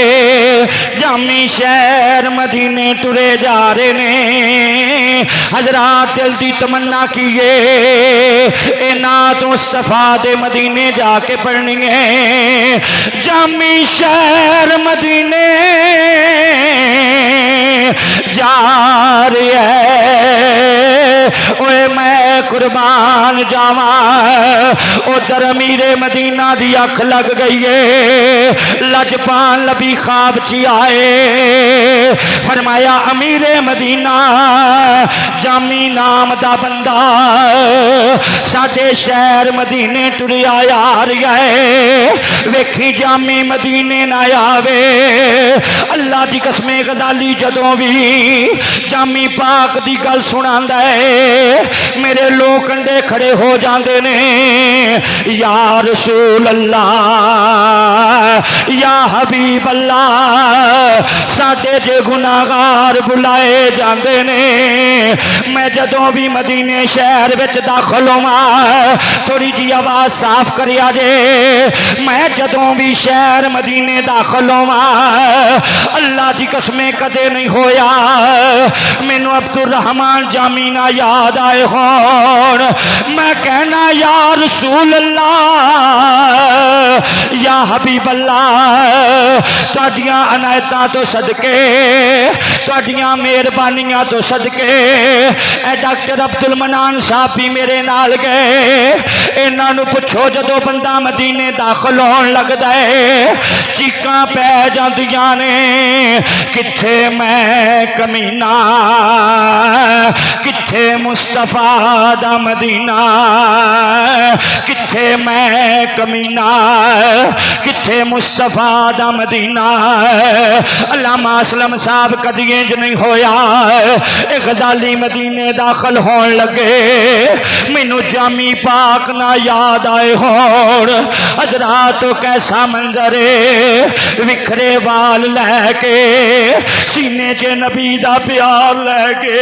जामी शहर मदीने तुरे जा रहे ने। हजरात दिल दी तमन्ना कीए ए नात मुस्तफा दे मदीने जाके पढ़नी है। जामी शहर मदीने जा रही है, ओए मैं कुर्बान जावा। उधर अमीरे मदीना दी अख लग गई है, लजपाल नबी ख्वाब च आए, फरमाया अमीरे मदीना जामी नाम दा बंदा साडे शहर मदीने तुरिया आ रहा है, वेखी जामी मदीने ना आवे। अल्लाह की कसमें गजाली जदों भी जामी पाक दी गल सुनांदा है, मेरे लोग कंडे खड़े हो जाते ने, या रसूल अल्लाह या हबीब अल्लाह, साडे जे गुनाहगार बुलाए जाते ने। मैं जदों भी मदीने शहर विच दाखिल होवां, थोड़ी जी आवाज साफ करिया जे, मैं जदों भी शहर मदीने दाखिल होवां, अल्लाह की कसमें कदे नहीं होया मैनू अब्दुल रहमान जामी ना याद आए होण। मैं कहना या रसूल अल्लाह या हबीब अल्लाह, तुहाडियां अनायतां तो सदके, तुहाडियां मेहरबानियां तो सदके ए डॉक्टर अब्दुल मनान साहब भी मेरे नाल गए। इन्हां नूं पुछो जदों बंदा मदीने दाखिल होण लगदा है चीकां पै जांदियां ने, किथे मैं कमीना, किथे मुस्तफा दा मदीना, किथे मैं कमीना, किथे मुस्तफा दा मदीना। अल्लामा असलम साहब कदी इंज नहीं होया, एक गजाली मदीने दाखिल होन लगे, मैनू जामी पाक ना याद आए होण। हजरात तो कैसा मंजर है, विखरे वाल लैके सीने च नबी दा प्यार लैके,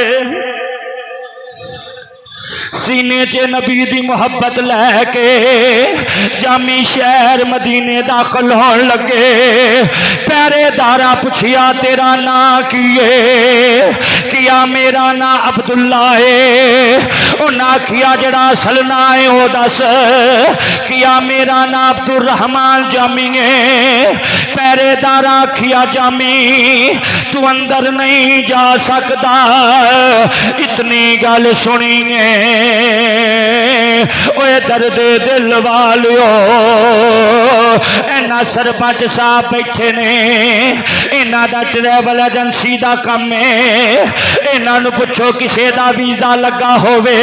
सीने च नबी दी मोहब्बत लैके जामी शहर मदीने दाखिल होन लगे। पहरेदारा पुछिया तेरा ना कीए, किया मेरा ना अब्दुल्ला है। उन्हें आखिया जड़ा असल ना है वो दस, किया मेरा ना अब्दुल रहमान जामी है। पहरेदार आखिया जामी तू अंदर नहीं जा सकता। इतनी गल सुनिए ओए दर्द दिल वालियो, इन्ना सरपंच साहब बैठे ने, इन्हां दा ट्रैवल एजेंसी का काम है। इन्हां पुछो किसी का वीजा लगा होवे,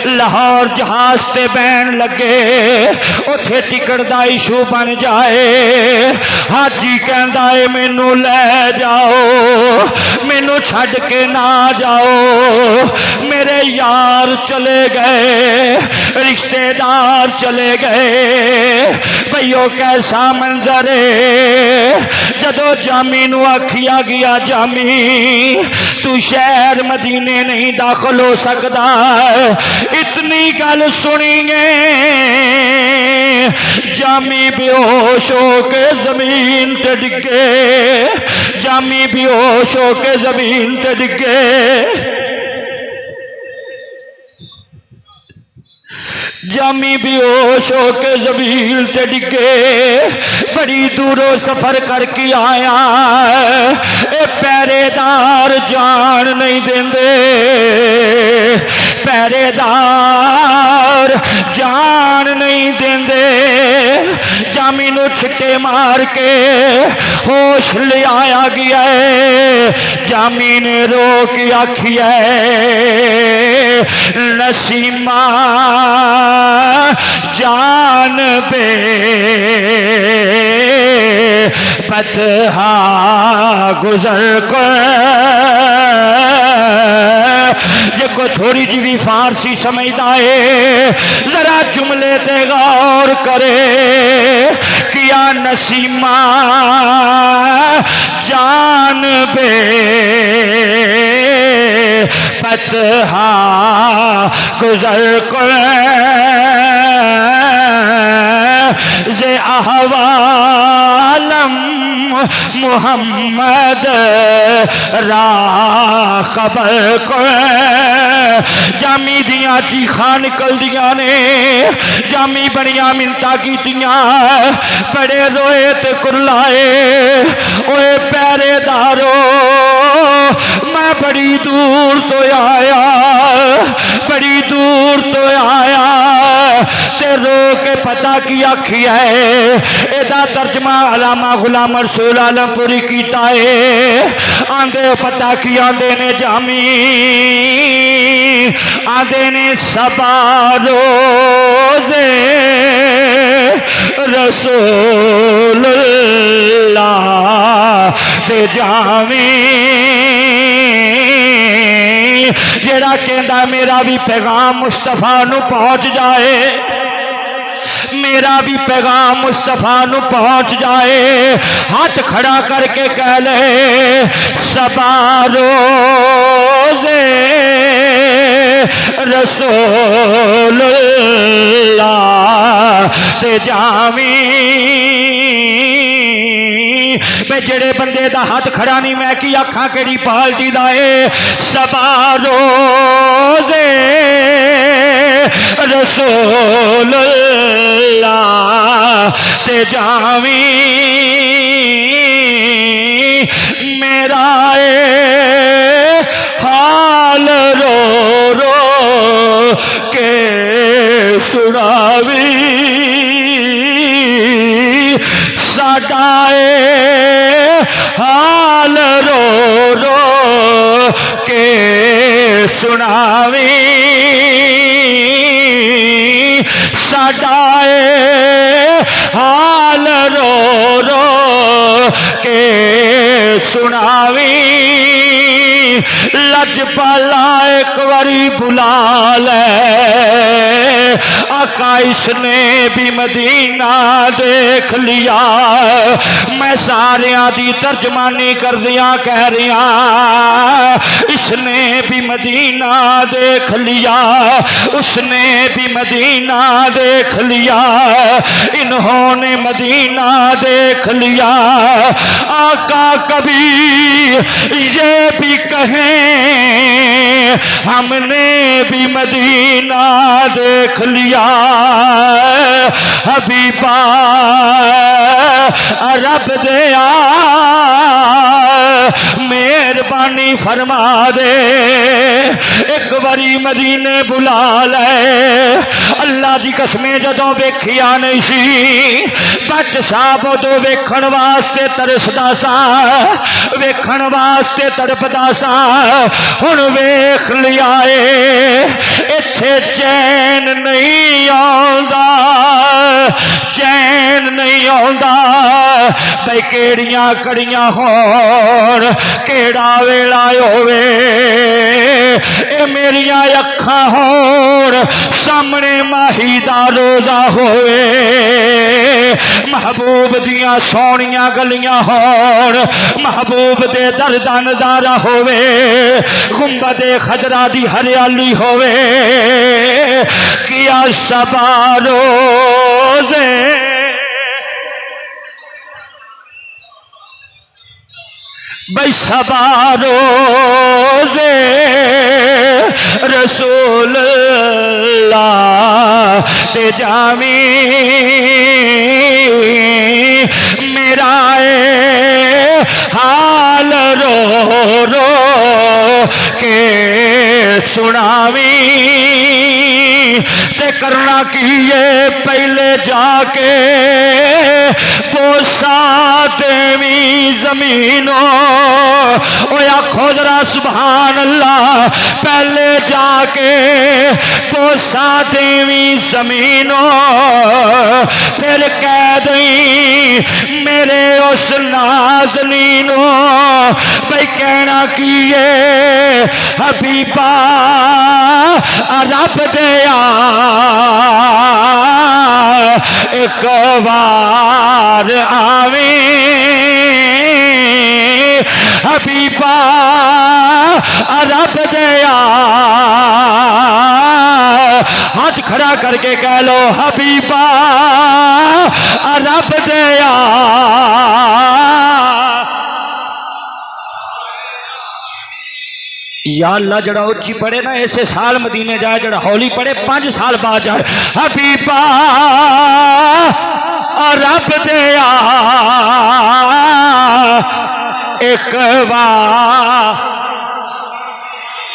लाहौर जहाज ते बैन लगे, उथे टिकट का इशू बन जाए, हाजी कहता है मैनू ले जाओ, मैनू छड़ के ना जाओ, मेरे यार चले गए, रिश्तेदार चले गए। भैयो कैसा मंजर है, जदों जामी नू आखिया गया जामी तू शहर मदीने नहीं दाखिल हो सकता। इतनी गल सुनिए जामी बेहोश हो के जमीन ते डिगे, जामी बेहोश हो के जमीन ते डिगे। जामी बेहोश हो के जमीन ते डिगे, बड़ी दूरों सफर करके आया, ए पहरेदार जान नहीं देंदे, पहरेदार जान नहीं देंदे। जामी नू छिट्टे मार के होश ले आया गया है। जामी ने रो के आखिया नसीमा जान बे पतहा गुजर कर। ये को थोड़ी जी भी फारसी समझता है जरा जुमले ते गौर करे। किया नसीमा जान बे पतहा गुजर कर जे अहवालम मुहम्मद रा खबर को। जामी दियां चीखां निकल दियां ने, जामी बड़ियां मिन्नतां कीतियां, बड़े रोए ते कुरलाए। ओए पहरेदारो मैं बड़ी दूर तो आया, बड़ी दूर तो आया ते रो के पता की आखी है। एदा तर्जमा अलामा गुलाम रसूल आलमपुरी कीता है। आंदे पता की आंदे ने जामी, आंदे ने सबारो दे रसूल दे जामी, जेड़ा कहता मेरा भी पैगाम मुस्तफा नू पहुंच जाए, मेरा भी पैगाम मुस्तफा नू पहुंच जाए। हाथ खड़ा करके कह ले सबारो दे रसूल ते जामी। मैं जेड़े बंदे दा हाथ खड़ा नहीं मैं की आखा केड़ी पार्टी दा है। सबारो दे रसूल ते जावी, मेरा हाल रो रो के सुनावी। साडाए हाल रो रो के सुनावी। साडाए हाल रो रो के सुनावी। लजपाला एक बारी बुला ले आका इसने भी मदीना देख लिया। मैं सारिया दी तर्जमानी कर दिया कह रिया इसने भी मदीना देख लिया, उसने भी मदीना देख लिया, इन्होंने मदीना देख लिया। आका कभी ये भी कहें हमने भी मदीना देख लिया हबीबा रब दया मेहरबानी फरमा दे एक बारी मदीने बुला ले। अल्लाह की कसमें जदों वेखिया नहीं सी बट साहब उदों वेखण वास्ते तरसदा सा वेखण वास्ते तड़पदा सा हुण वेख लिया इत्थे चैन नहीं आउंदा चैन नहीं आउंदा भाई केड़ियां कड़ियां होण केड़ा वेला होवे ए मेरियां अखां होण सामने माही दा रोजा होवे महबूब दियां सोहणियां गलियां होण महबूब दे दर दा नजारा होवे गुंबदे खजरा दी हरियाली होवे किया सबारो दे भाई सबारो दे रसूल दे जामी मेरा हाल रो रो के सुनावी ते करना की ये पहले जाके पोसा देवी जमीनों आखो जरा सुभान अल्लाह पहले जाके पोसा देवी जमीनों फिर कह दई मेरे उस नाज़नीनों भाई कहना की ये हबीबा रब दया एक बार आवे हबीबा रब दया हाथ खड़ा करके कह लो हबीबा रब दया या अल्लाह जड़ा उच्ची पढ़े ना ऐसे साल मदीने जाए जड़ा हौली पढ़े 5 साल बाद जाए हबीबा रब दया एक बार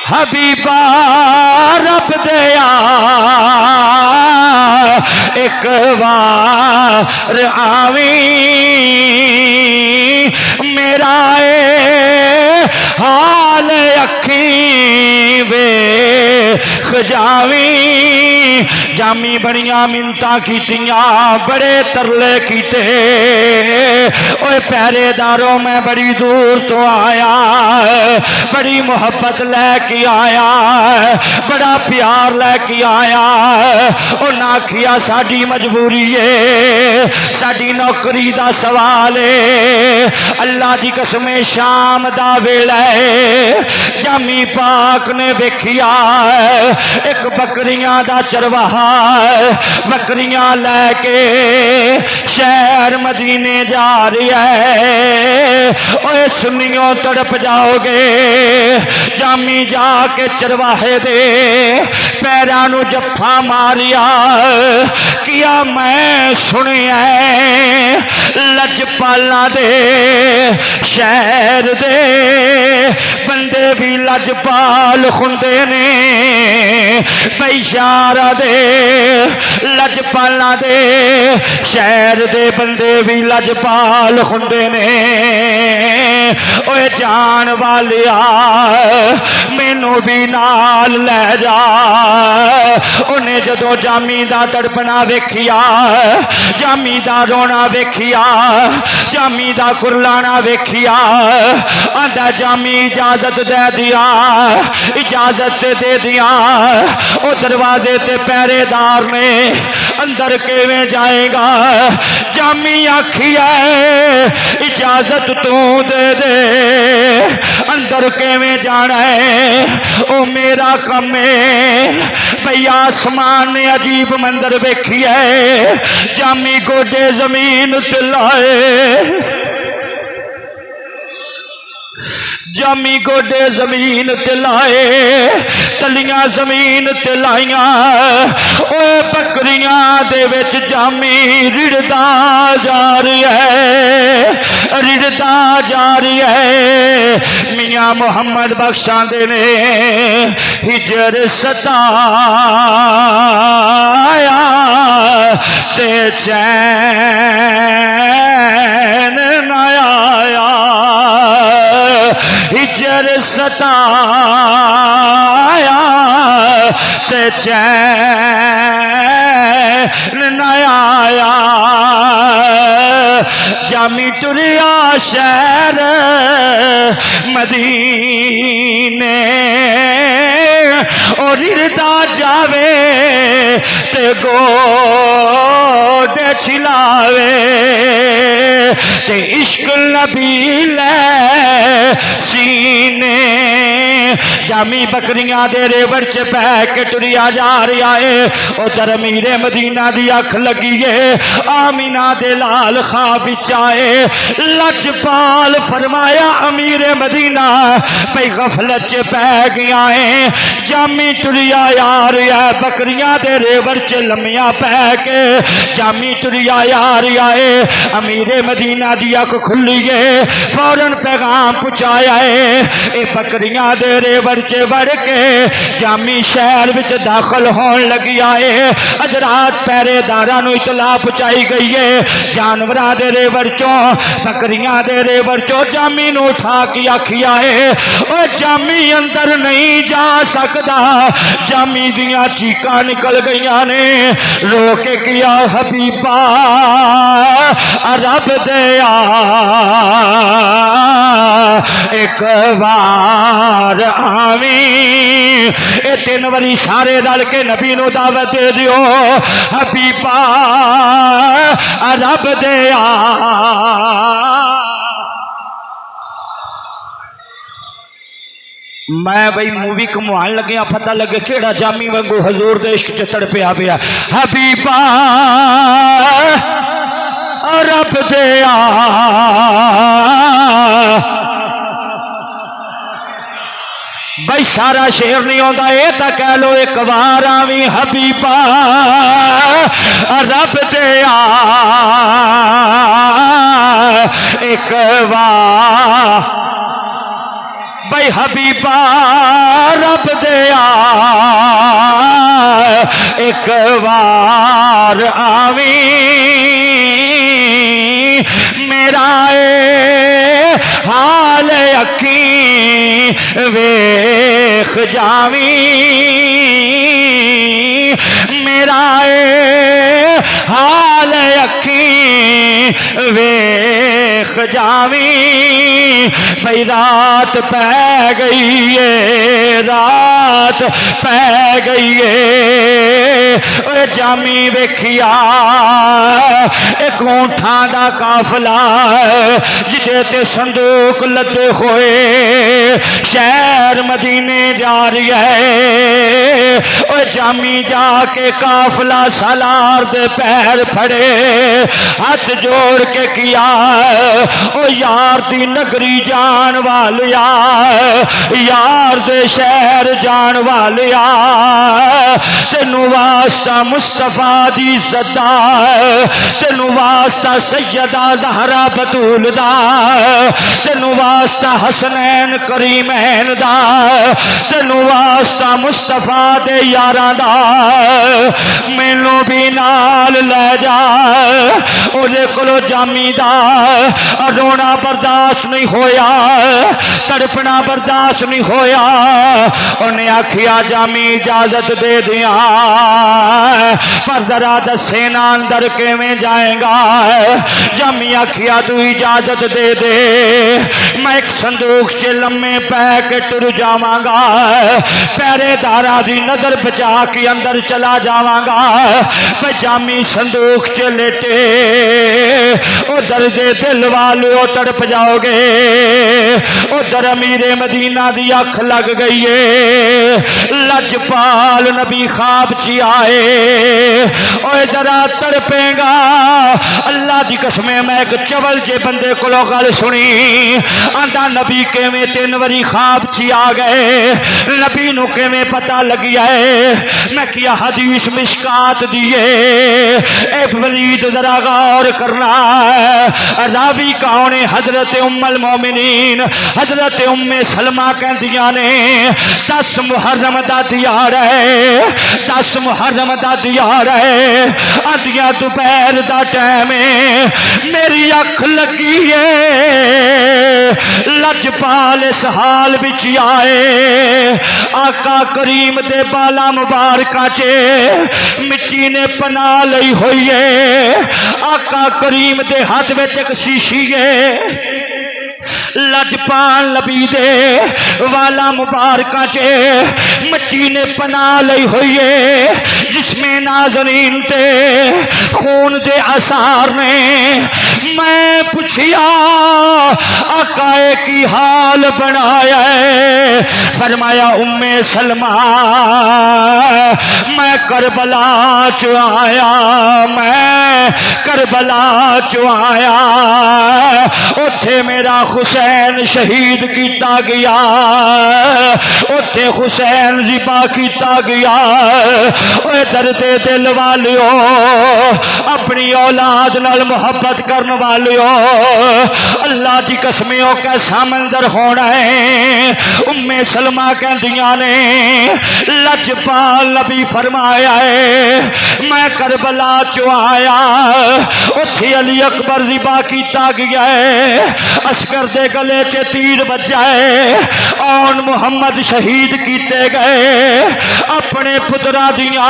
हबीबा रब दया एक बार आवी मेरा हाल अखी वेख जावी जामी बड़िया मिन्नतां कीतियां बड़े तरले कीते ओए पहरेदारों मैं बड़ी दूर तो आया बड़ी मोहब्बत लैके आया बड़ा प्यार लैके आया उन्हें आखिया साडी मजबूरी है साडी नौकरी दा सवाल है अल्लाह दी कसमें शाम दा वेला है जामी पाक ने वेखिया एक बकरियां दा चरवाहा बकरियां लैके शहर मदीने जा रहा है ओए सुनियो तड़प जाओगे जामी जाके चरवाहे दे पैरां नू जफ्फा मारिया किया मैं सुनिया लजपाला दे शहर दे बंदे भी लजपाल हुंदे ने पैशारा दे लजपाला दे शहर दे बंदे भी लजपाल हुंदे ने ओए जान वालिया मैनू भी नाल ले जा उन्हें जदों जामी दा तड़पना वेखिया जामी दा रोना वेखिया जामी दा कुरलाना वेखिया आंदा जामी इजाजत दे दिया इजाजत दे दिया ओ दरवाजे ते पहरेदार ने अंदर किवें जाएगा जामी आखिया इजाजत तू दे दे अंदर किवें जाना है ओ मेरा कम है भई आसमान ने अजीब मंजर वेखी है जामी गोडे जमीन ते लाए जामी गोडे जमीन ते लाए, तलियां जमीन ते लाइया, ओ बकरियां दे विच जामी रिड़दा जा रही है, रिड़दा जा रही है। मियां मुहम्मद बख्श आंदे ने हिजर सताया ते चैन न आया, हिजर सताया ते चैन न आया। जामी टुरिया शहर मदीने, और रिड़दा जावे ते गोडे छिलावे, ते इश्क नबी ले सीने। जामी बकरियां दे रेवड़ च पै के टुरिया जा रहा है, उधर अमीरे मदीना दी अख लगी है। आमीना दे लाल खां विच आए, लजपाल फरमाया अमीरे मदीना भाई गफलत च पै गया है। जामी टुरिया आ रहा है, बकरियां दे रेवड़ च लम्मिया पै के जामी टुरिया आ रहा है। अमीरे मदीना दी अख खुली है, फौरन पैगाम पहुंचाया है। ये बकरियां दे रेवड़ च वड़ के जामी शहर विच दाखिल होन लगिया है। हजरात पहरेदारां नूं इतला पहुंचाई गई है, जानवरां दे रेवड़ चों बकरियां दे रेवड़ चों जामी नूं उठा के आखिया है ओ जामी अंदर नहीं जा सकदा। जामी दियां चीकां निकल गईयां ने, रो के किया हबीबा रब दया एक बार आवी। ए 3 बारी सारे रल के नबी नूं दावत दे दियो, हबीबा रब दया। मैं बई मूवी घुमान लगे, पता लगे केड़ा जामी वांगू हजूर दे इश्क च तड़पिया पिया। हबीबा रब दया भाई सारा शेर नहीं आता, ये तो कह लो एक बार आवी। हबीबा रब दया एक बार भाई, हबीबा रब दया एक बार आवी। मेरा हाल अखी वेख जावी, मेरा हाल अखी वेख जावी। भाई रात पै गई है, रात पै गई है। जामी वेखिया एक ऊंठां दा काफला जिदे ते संदूक लदे होए शहर मदीने जा रही है। जामी जाके काफला सालार दे पैर फड़े, हाथ जोड़ के किया ओ यार दी नगरी जान वालिया, यार दे शहर जान वालिया, तेनू वास्ता मुस्तफा दी सदा, तेनू वास्ता सैयदा ज़हरा बतूल दा, तेनू वास्ता हसनैन करीमैन दा, तेनू वास्ता मुस्तफा दे यारां दा, मैनू भी नाल ले जा। ओदे कोलों जामी दा रोना बर्दाश्त नहीं होया, तड़पना बर्दाश्त नहीं होया। उन्हें आखिया जामी इजाजत दे दिया, पर जरा दसे ना अंदर किवें जाएगा। जामी आखिया तू इजाजत दे दे, मैं एक संदूक से लम्मे पै के टुर जावांगा, पहरेदारा दी नजर बचा के अंदर चला जावांगा। जामी संदूक से लेटे ओ दर्दे दिल वाले तड़प जाओगे, ओ इधर अमीरे मदीना दी अख लग गई है। लजपाल नबी ख्वाब च आए। ओए जरा तड़पेगा अल्लाह दी कसमें मैं एक चवल जे बंदे कोलों गल सुनी। आंदा नबी किवें 3 वारी ख्वाब च आ गए। नबी नू किवें पता लगिया है। मैं किया हदीस मिशकात दिए ए वलीद जरा गौर करना। रावी कौन है? हजरत उम्मुल मोमिनीन हजरत उम्मे सलमा कहंदियां ने 10 मुहर्रम दा दियार है। 10 मुहर्रम दा दियार है। आंदियां दोपहर दा टाइम है। मेरी अख लगी है। लजपाल इस हाल विच आए। आका करीम दे बाला मुबारका च मिट्टी ने पनाह लई हुई है। आका करीम दे हाथ में एक शीशी है। लजपाल नबी दे वाला मुबारका च मिट्टी ने पनाह लई हुई है। जिसमें नाज़रीन ते खून दे आसार ने। मैं पूछिया आकाए की हाल बनाया है। फरमाया उम्मे सलमा मैं करबला च आया। मैं करबला च आया। उथे मेरा हुसैन शहीद किया गया। उथे हुसैन जिबा किया गया। दर्दे दिल वालियो अपनी औलाद नाल मुहब्बत करने वालियो अल्लाह की कसमियों कैसा मंजर होना है। उम्मे सलमा कहदियां ने लजपाल नबी फरमाया है मैं करबला चो आया। उथे अली अकबर जिबा किया गया है। अस्कर दे गले च तीर बजा है। और मुहम्मद शहीद किए गए। अपने पुत्रा दिया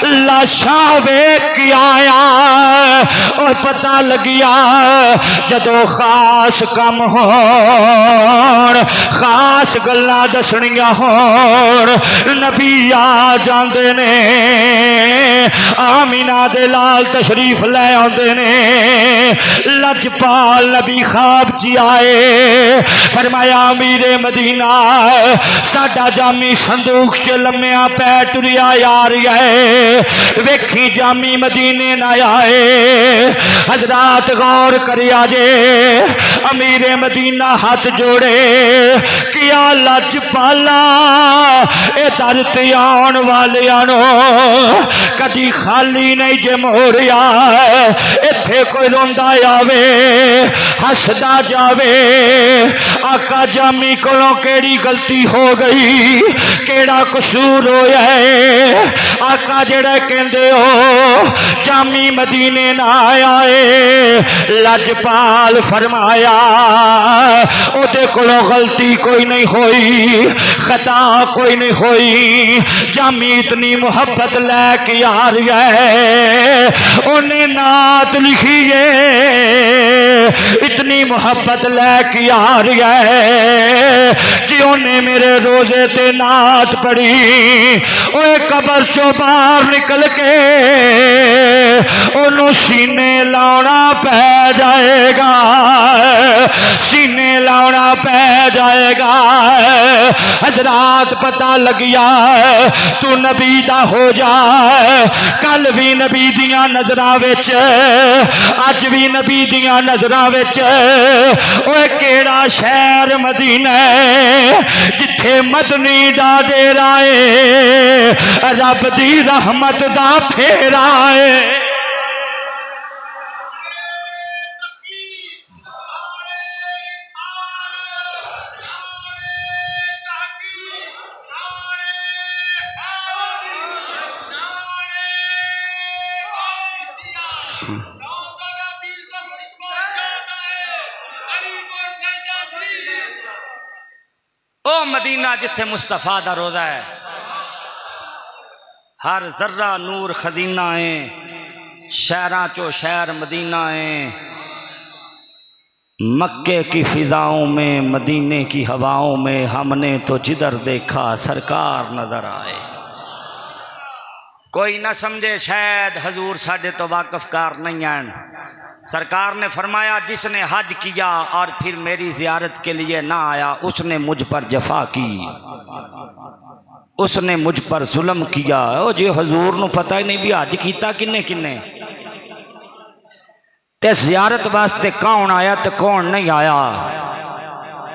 लाशा वेख के आया। और पता लगिया जदों खास कम हो खास गल्लां दसणियां होण नबी आ जांदे ने। आमीना दे लाल तशरीफ लै आउंदे ने। लजपाल नबी ख्वाब च आए। फरमाया अमीरे मदीना साडा जामी संदूक च लम्मिया पै टुरिया यार है। वेखी जामी मदीने ना आए। हजरात गौर करिया जे अमीरे मदीना हाथ जोड़े किया लजपाला ए दर ते आउण वालियां नो कदी खाली नहीं जे मोड़िया। इत्थे कोई रोंदा आवे हसदा जावे। आका जामी कोलों केड़ी गलती हो गई केड़ा कसूर होया है। आका जेड़ा कहंदे हो जामी मदीने ना आए। लजपाल फरमाया ओदे कोलों गलती कोई नहीं होई खता कोई नहीं होई। जामी इतनी मुहब्बत लैके आ रही है। उन्हें नात लिखी है। इतनी मोहब्बत लैके आ रही है कि उन्हें मेरे रोजे ते नात पड़ी। ओए कबर चो बाहर निकल के ओनू सीने लाना पै जाएगा। सीने लाना पै जाएगा। हजरात पता लगिया तू नबी दा हो जा। कल भी नबी दियां नजरां विच अज भी नबी दियां नजरां विच ओए केड़ा शहर मदीना है जिथे मदनी दा डेरा है। रब दी रहमत दा फेरा है। ओ मदीना जिथे मुस्तफा दा रोजा है। हर जर्रा नूर खजीना है। शहरां चो शहर मदीना है। मक्के की फिजाओं में मदीने की हवाओं में हमने तो जिधर देखा सरकार नजर आए। कोई ना समझे शायद हजूर साडे तो वाकफकार नहीं हैं। सरकार ने फरमाया जिसने हज किया और फिर मेरी जियारत के लिए ना आया उसने मुझ पर जफा की, उसने मुझ पर जुल्म किया। ओ जी हजूर नूं पता ही नहीं भी हज किया किन्ने किन्ने, ते जियारत वास्ते कौन आया तो कौन नहीं आया।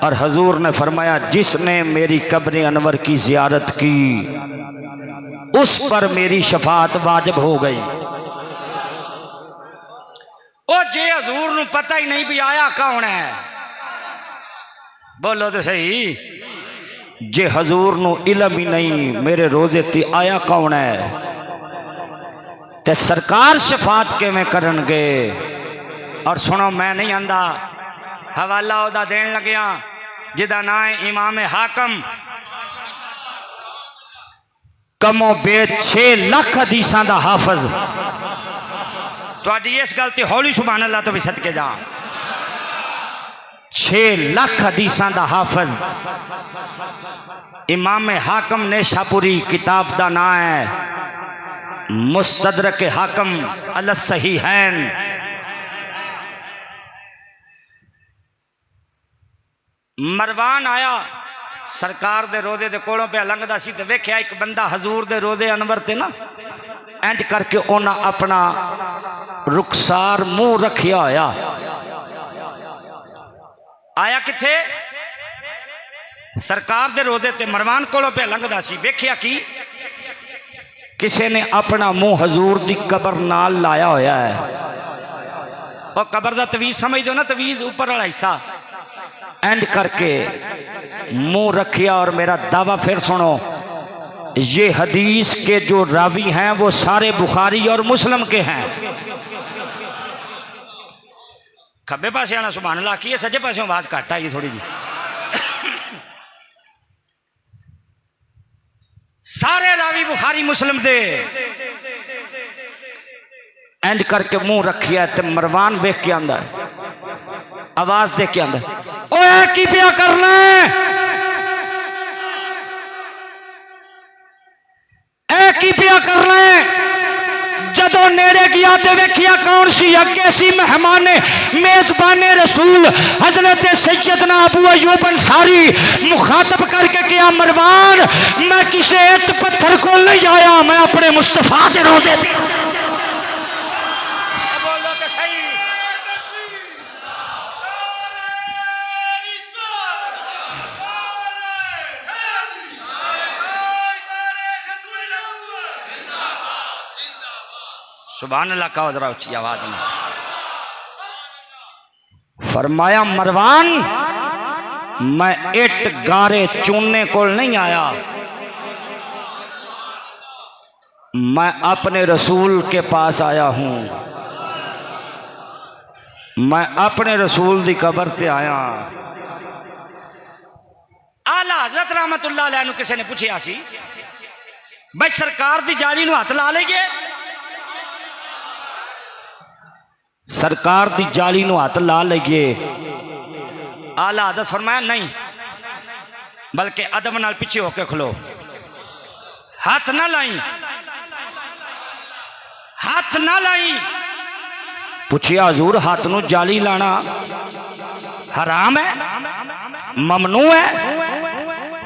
और हजूर ने फरमाया जिसने मेरी कब्र अनवर की जियारत की उस पर मेरी शफात वाजिब हो गई। ओ जे हजूर नूं पता ही नहीं भी आया कौन है, बोलो तो सही। जे हजूर नूं इल्म ही नहीं मेरे रोजे ते आया कौन है, ते सरकार शफात किवें करनगे। और सुनो मैं नहीं आंदा, हवाला ओदा देन लग्या जिदा नाम है इमाम हाकम, कमो बेद 6 लाख हदीसां दा हाफज। तुहाडी इस गल ते हौली सुभान अल्लाह तो भी सदके जा। 6 लाख हदीसां दा हाफज इमाम हाकम नेशापुरी, किताब दा नाम है मुस्तदरक हाकम अल सहीहैन। मरवान आया सरकार दे रोजे दे कोलों पे लंघदा सी ते वेख्या एक बंदा हजूर दे रोजे अनवर ते ना इंज करके उन्हें अपना रुखसार मुंह रखिया होया। आया किथे सरकार दे रोजे ते मरवान कोलों पे लंघदा सी, वेख्या कि किसी ने अपना मुंह हजूर दी कबर नाल लाया होया है। और कबर दा तवीज समझ दो ना, तवीज ऊपर वाला हिस्सा एंड करके मुंह रखिया। और मेरा दावा फिर सुनो, ये हदीस के जो रावी हैं वो सारे बुखारी और मुस्लिम के हैं। खब्बे पासे आना सुभान अल्लाह की, सज्जे पासे आवाज घट आई थोड़ी जी। सारे रावी बुखारी मुस्लिम दे एंड करके मुंह रखिया। ते मरवान वेख के आंदा, आवाज दे के आंदा, ओए की पिया करना है, ए की पिया करना है। जदों नेड़े गया तो वेखिया कौन सी, अगे सी मेहमान मेजबाने रसूल हजरत सैयदना अबू अय्यूब अंसारी। मुखातब करके किया मरवान मैं किसी ईट पत्थर को नहीं आया, मैं अपने मुस्तफा के रोजे सुभान अल्लाह का जरा ऊंची आवाज में। फरमाया मरवान मैं इट गारे चुनने को नहीं आया, मैं अपने रसूल के पास आया हूं, मैं अपने रसूल दी कबर ते आया। आला हजरत रहमतुल्लाह अलैह नु किसी ने पूछा सी भाई सरकार दी जाली नु हाथ ला लेगे, सरकार दी जाली नु हाथ ला लईए। आला हजरत फरमाया नहीं, बल्कि अदब नाल पीछे होके खलो, हाथ ना लाई, हाथ ना लाई। पूछिया हजूर हाथ नु जाली लाना हराम है, ममनू है?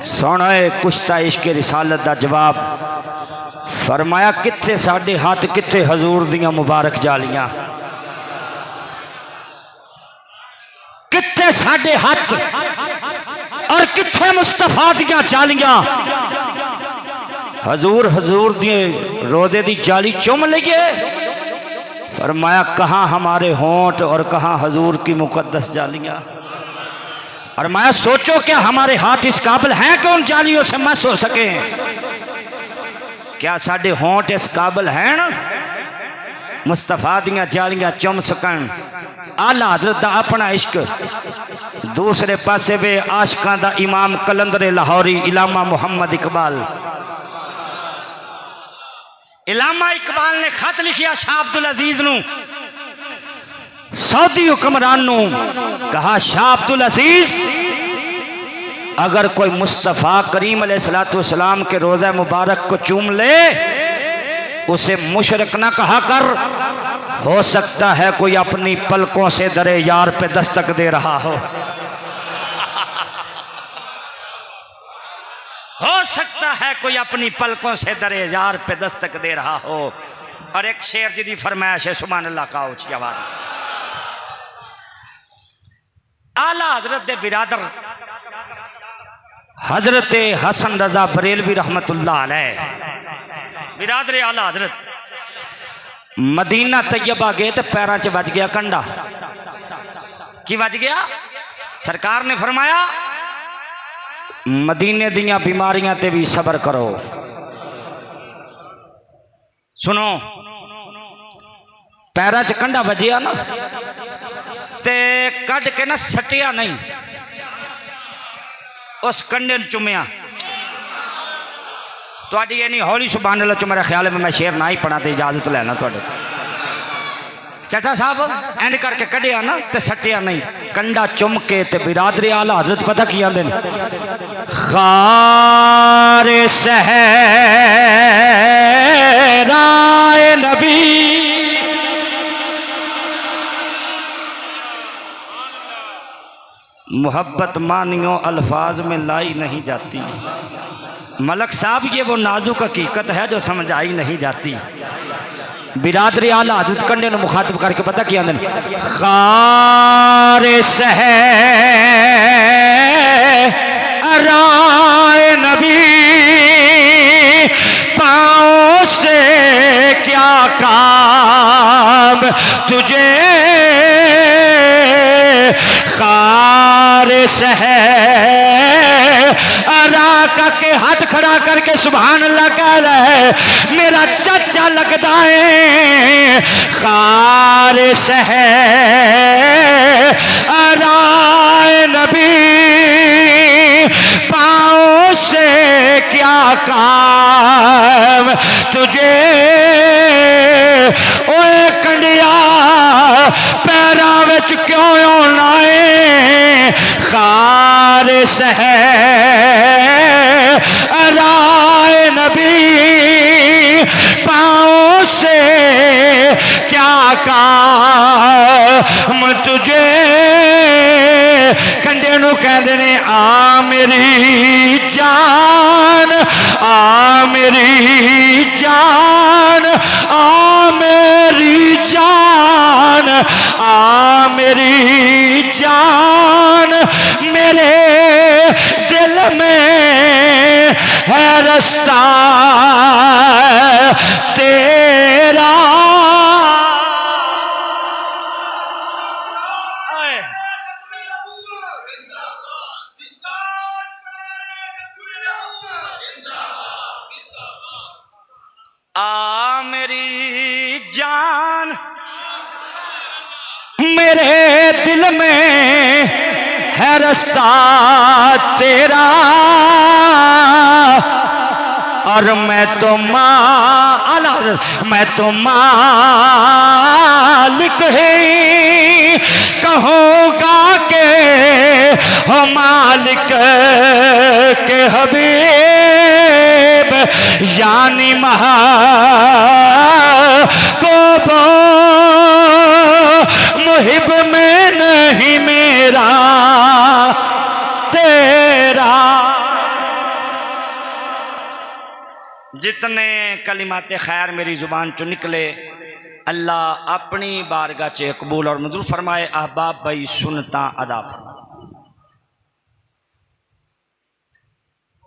सुना कुश्ता इश्क रिसालत दा जवाब। फरमाया किथे साडे हाथ, किथे हजूर दियां मुबारक जालियां, किथे साडे हाथ और किथे मुस्तफा दियां जालियां। हजूर हजूर दिए रोजे दी जाली चुम लईए। फरमाया कहाँ हमारे होंठ और कहाँ हजूर की मुकद्दस जालियां। और मैं सोचो क्या हमारे हाथ इस काबिल हैं कि उन जालियों से मस हो सके? क्या साडे होंठ इस काबिल हैं मुस्तफा दियां जालियां चुम सकन? आला हजरत दा अपना इश्क, दूसरे पासे वे आशिकां दा इमाम कलंदर लाहौरी इलामा मुहम्मद इकबाल। इलामा इकबाल ने खत लिखिया शाह अब्दुल अजीज नू, सऊदी हुक्मरान नू, कहा शाह अब्दुल अजीज अगर कोई मुस्तफ़ा करीम अलैहिस्सलाम के रोज़ा मुबारक को चूम ले उसे मुशरिक ना कहा कर, हो सकता है कोई अपनी पलकों से दरे यार पे दस्तक दे रहा हो सकता है कोई अपनी पलकों से दरे यार पे दस्तक दे रहा हो। और एक शेर जिदी फरमाइश है, सुभान अल्लाह का ऊंची आवाज। आला हजरत दे बिरादर हजरत हसन रजा बरेलवी रहमतुल्लाह अलैह बिरादर आला हजरत मदीना तैयबा गए तो पैरों च बज गया कंडा। की बज गया? सरकार ने फरमाया मदीने दियां बीमारियां ते भी सबर करो। सुनो, पैरों च कंडा बजिया ना ते कट के ना सटिया नहीं, उस कंडे चुमिया। थोड़ी इन्नी हौली सुभान अल्लाह चो मेरा ख्याल है मैं शेर ना ही पढ़ा तो इजाजत लेना थोड़े। चट्टा साहब एंड करके कढ़िया ना ते सटिया नहीं, कंडा चुम के ते बिरादरी आला हजरत पता की आंदे खारे सहराए नबी मोहब्बत मानियो अल्फाज में लाई नहीं जाती। मलक साहब ये वो नाजुक हकीकत है जो समझाई नहीं जाती। बिरादरी आला हजरत कंडे ने मुखातिब करके पता किया खारे सहराए नबी पाँव से क्या काम तुझे खारे सहरा के हाथ खड़ा करके सुभान अल्लाह कह रहे मेरा चाचा लगता है। खारे सहराए नबी पाँव से क्या काम तुझे ओए कंडिया पैरों विच क्यों आना है। खारे सहराए नबी पाँव से क्या काम तुझे। कंडे नू कहते ने आ मेरी जान, आ मेरी जान, आ मेरी जान, आ मेरी जान। मेरे दिल में है रास्ता तेरा। आ मेरी जान मेरे दिल में है रास्ता तेरा। और मैं तो मालिक ही कहूँगा के हो मालिक के हबीब यानी महबूब मुहिब में नहीं मेरा तेरा। जितने कलिमाते खैर मेरी जुबान चो निकले अल्लाह अपनी बारगाह च कबूल और मंजूर फरमाए। अहबाब भाई सुनता अदा फरमाए।